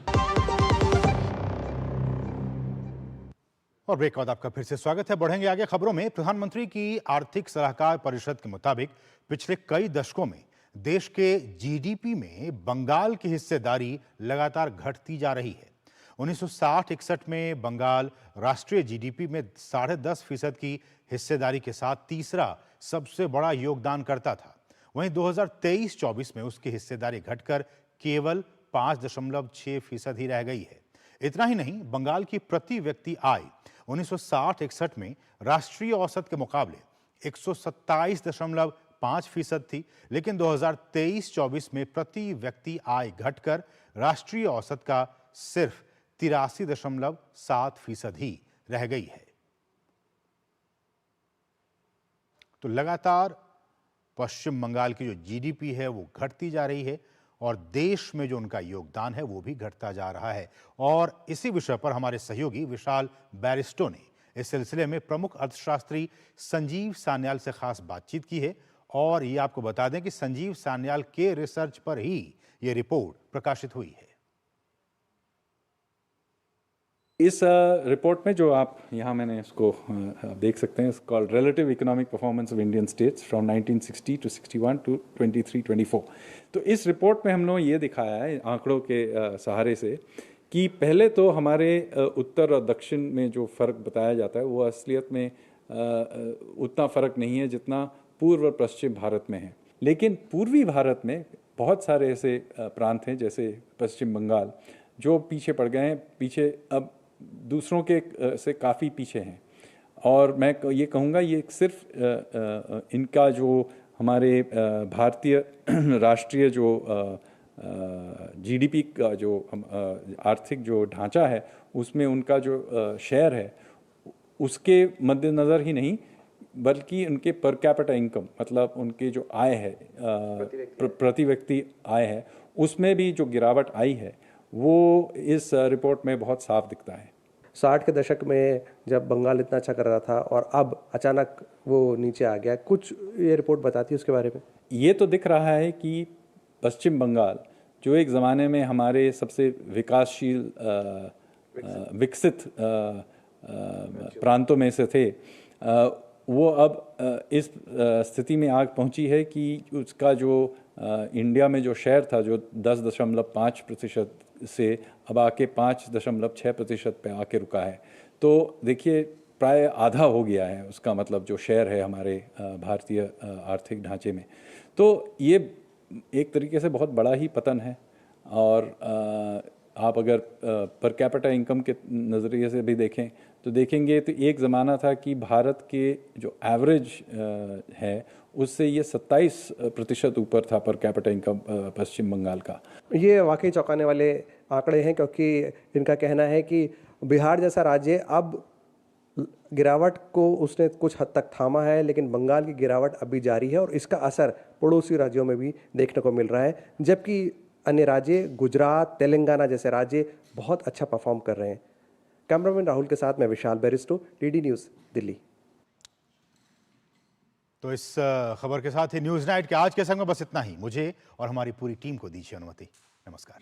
S2: और ब्रेक के बाद आपका फिर से स्वागत है। बढ़ेंगे आगे खबरों में। प्रधानमंत्री की आर्थिक सलाहकार परिषद के मुताबिक पिछले कई दशकों में देश के जीडीपी में बंगाल की हिस्सेदारी लगातार घटती जा रही है। 1960-61 में बंगाल राष्ट्रीय जीडीपी में 10.5% की हिस्सेदारी के साथ तीसरा सबसे बड़ा योगदानकर्ता था। वहीं 2023-24 में उसकी हिस्सेदारी घटकर केवल 5.6% ही रह गई है। इतना ही नहीं, बंगाल की प्रति व्यक्ति आय 1960-61 में राष्ट्रीय औसत के मुकाबले 127.5% थी, लेकिन 2023-24 में प्रति व्यक्ति आय घटकर राष्ट्रीय औसत का सिर्फ 83.7% ही रह गई है। तो लगातार पश्चिम बंगाल की जो जीडीपी है वो घटती जा रही है और देश में जो उनका योगदान है वो भी घटता जा रहा है। और इसी विषय पर हमारे सहयोगी विशाल बैरिस्टो ने इस सिलसिले में प्रमुख अर्थशास्त्री संजीव सान्याल से खास बातचीत की है। और ये आपको बता दें कि संजीव सान्याल के रिसर्च पर ही ये रिपोर्ट प्रकाशित हुई है।
S31: इस रिपोर्ट में जो आप यहाँ मैंने इसको देख सकते हैं, it's called relative economic performance of Indian states from 1960 to 61 to 23-24। तो इस रिपोर्ट में हम लोग ये दिखाया है आंकड़ों के सहारे से कि पहले तो हमारे उत्तर और दक्षिण में जो फ़र्क बताया जाता है वो असलियत में उतना फ़र्क नहीं है जितना पूर्व और पश्चिम भारत में है। लेकिन पूर्वी भारत में बहुत सारे ऐसे प्रांत हैं जैसे पश्चिम बंगाल जो पीछे पड़ गए हैं, पीछे अब दूसरों के से काफ़ी पीछे हैं। और मैं ये कहूँगा ये सिर्फ इनका जो हमारे भारतीय राष्ट्रीय जो जीडीपी का जो आर्थिक जो ढांचा है उसमें उनका जो शेयर है उसके मद्देनज़र ही नहीं, बल्कि उनके पर कैपिटा इनकम मतलब उनके जो आय है प्रति व्यक्ति आय है उसमें भी जो गिरावट आई है वो इस रिपोर्ट में बहुत साफ दिखता है।
S1: 60 के दशक में जब बंगाल इतना अच्छा कर रहा था और अब अचानक वो नीचे आ गया, कुछ ये रिपोर्ट बताती है उसके बारे में?
S31: ये तो दिख रहा है कि पश्चिम बंगाल जो एक ज़माने में हमारे सबसे विकासशील विकसित प्रांतों में से थे, वो अब इस स्थिति में आ पहुंची है कि उसका जो इंडिया में जो शेयर था जो 10.5% से अब आके 5.6% पे आके रुका है। तो देखिए प्राय आधा हो गया है उसका मतलब जो शेयर है हमारे भारतीय आर्थिक ढांचे में। तो ये एक तरीके से बहुत बड़ा ही पतन है। और आप अगर पर कैपिटा इनकम के नज़रिए से भी देखें तो देखेंगे तो एक ज़माना था कि भारत के जो एवरेज है उससे ये 27% ऊपर था पर कैपिटा इनकम पश्चिम बंगाल का।
S1: ये वाकई चौंकाने वाले आंकड़े हैं, क्योंकि इनका कहना है कि बिहार जैसा राज्य अब गिरावट को उसने कुछ हद तक थामा है, लेकिन बंगाल की गिरावट अभी जारी है और इसका असर पड़ोसी राज्यों में भी देखने को मिल रहा है, जबकि अन्य राज्य गुजरात, तेलंगाना जैसे राज्य बहुत अच्छा परफॉर्म कर रहे हैं। कैमरामैन राहुल के साथ मैं विशाल बेरिस्टो, डीडी न्यूज़, दिल्ली।
S2: तो इस खबर के साथ ही न्यूज़ नाइट के आज के संग में बस इतना ही। मुझे और हमारी पूरी टीम को दीजिए अनुमति। नमस्कार।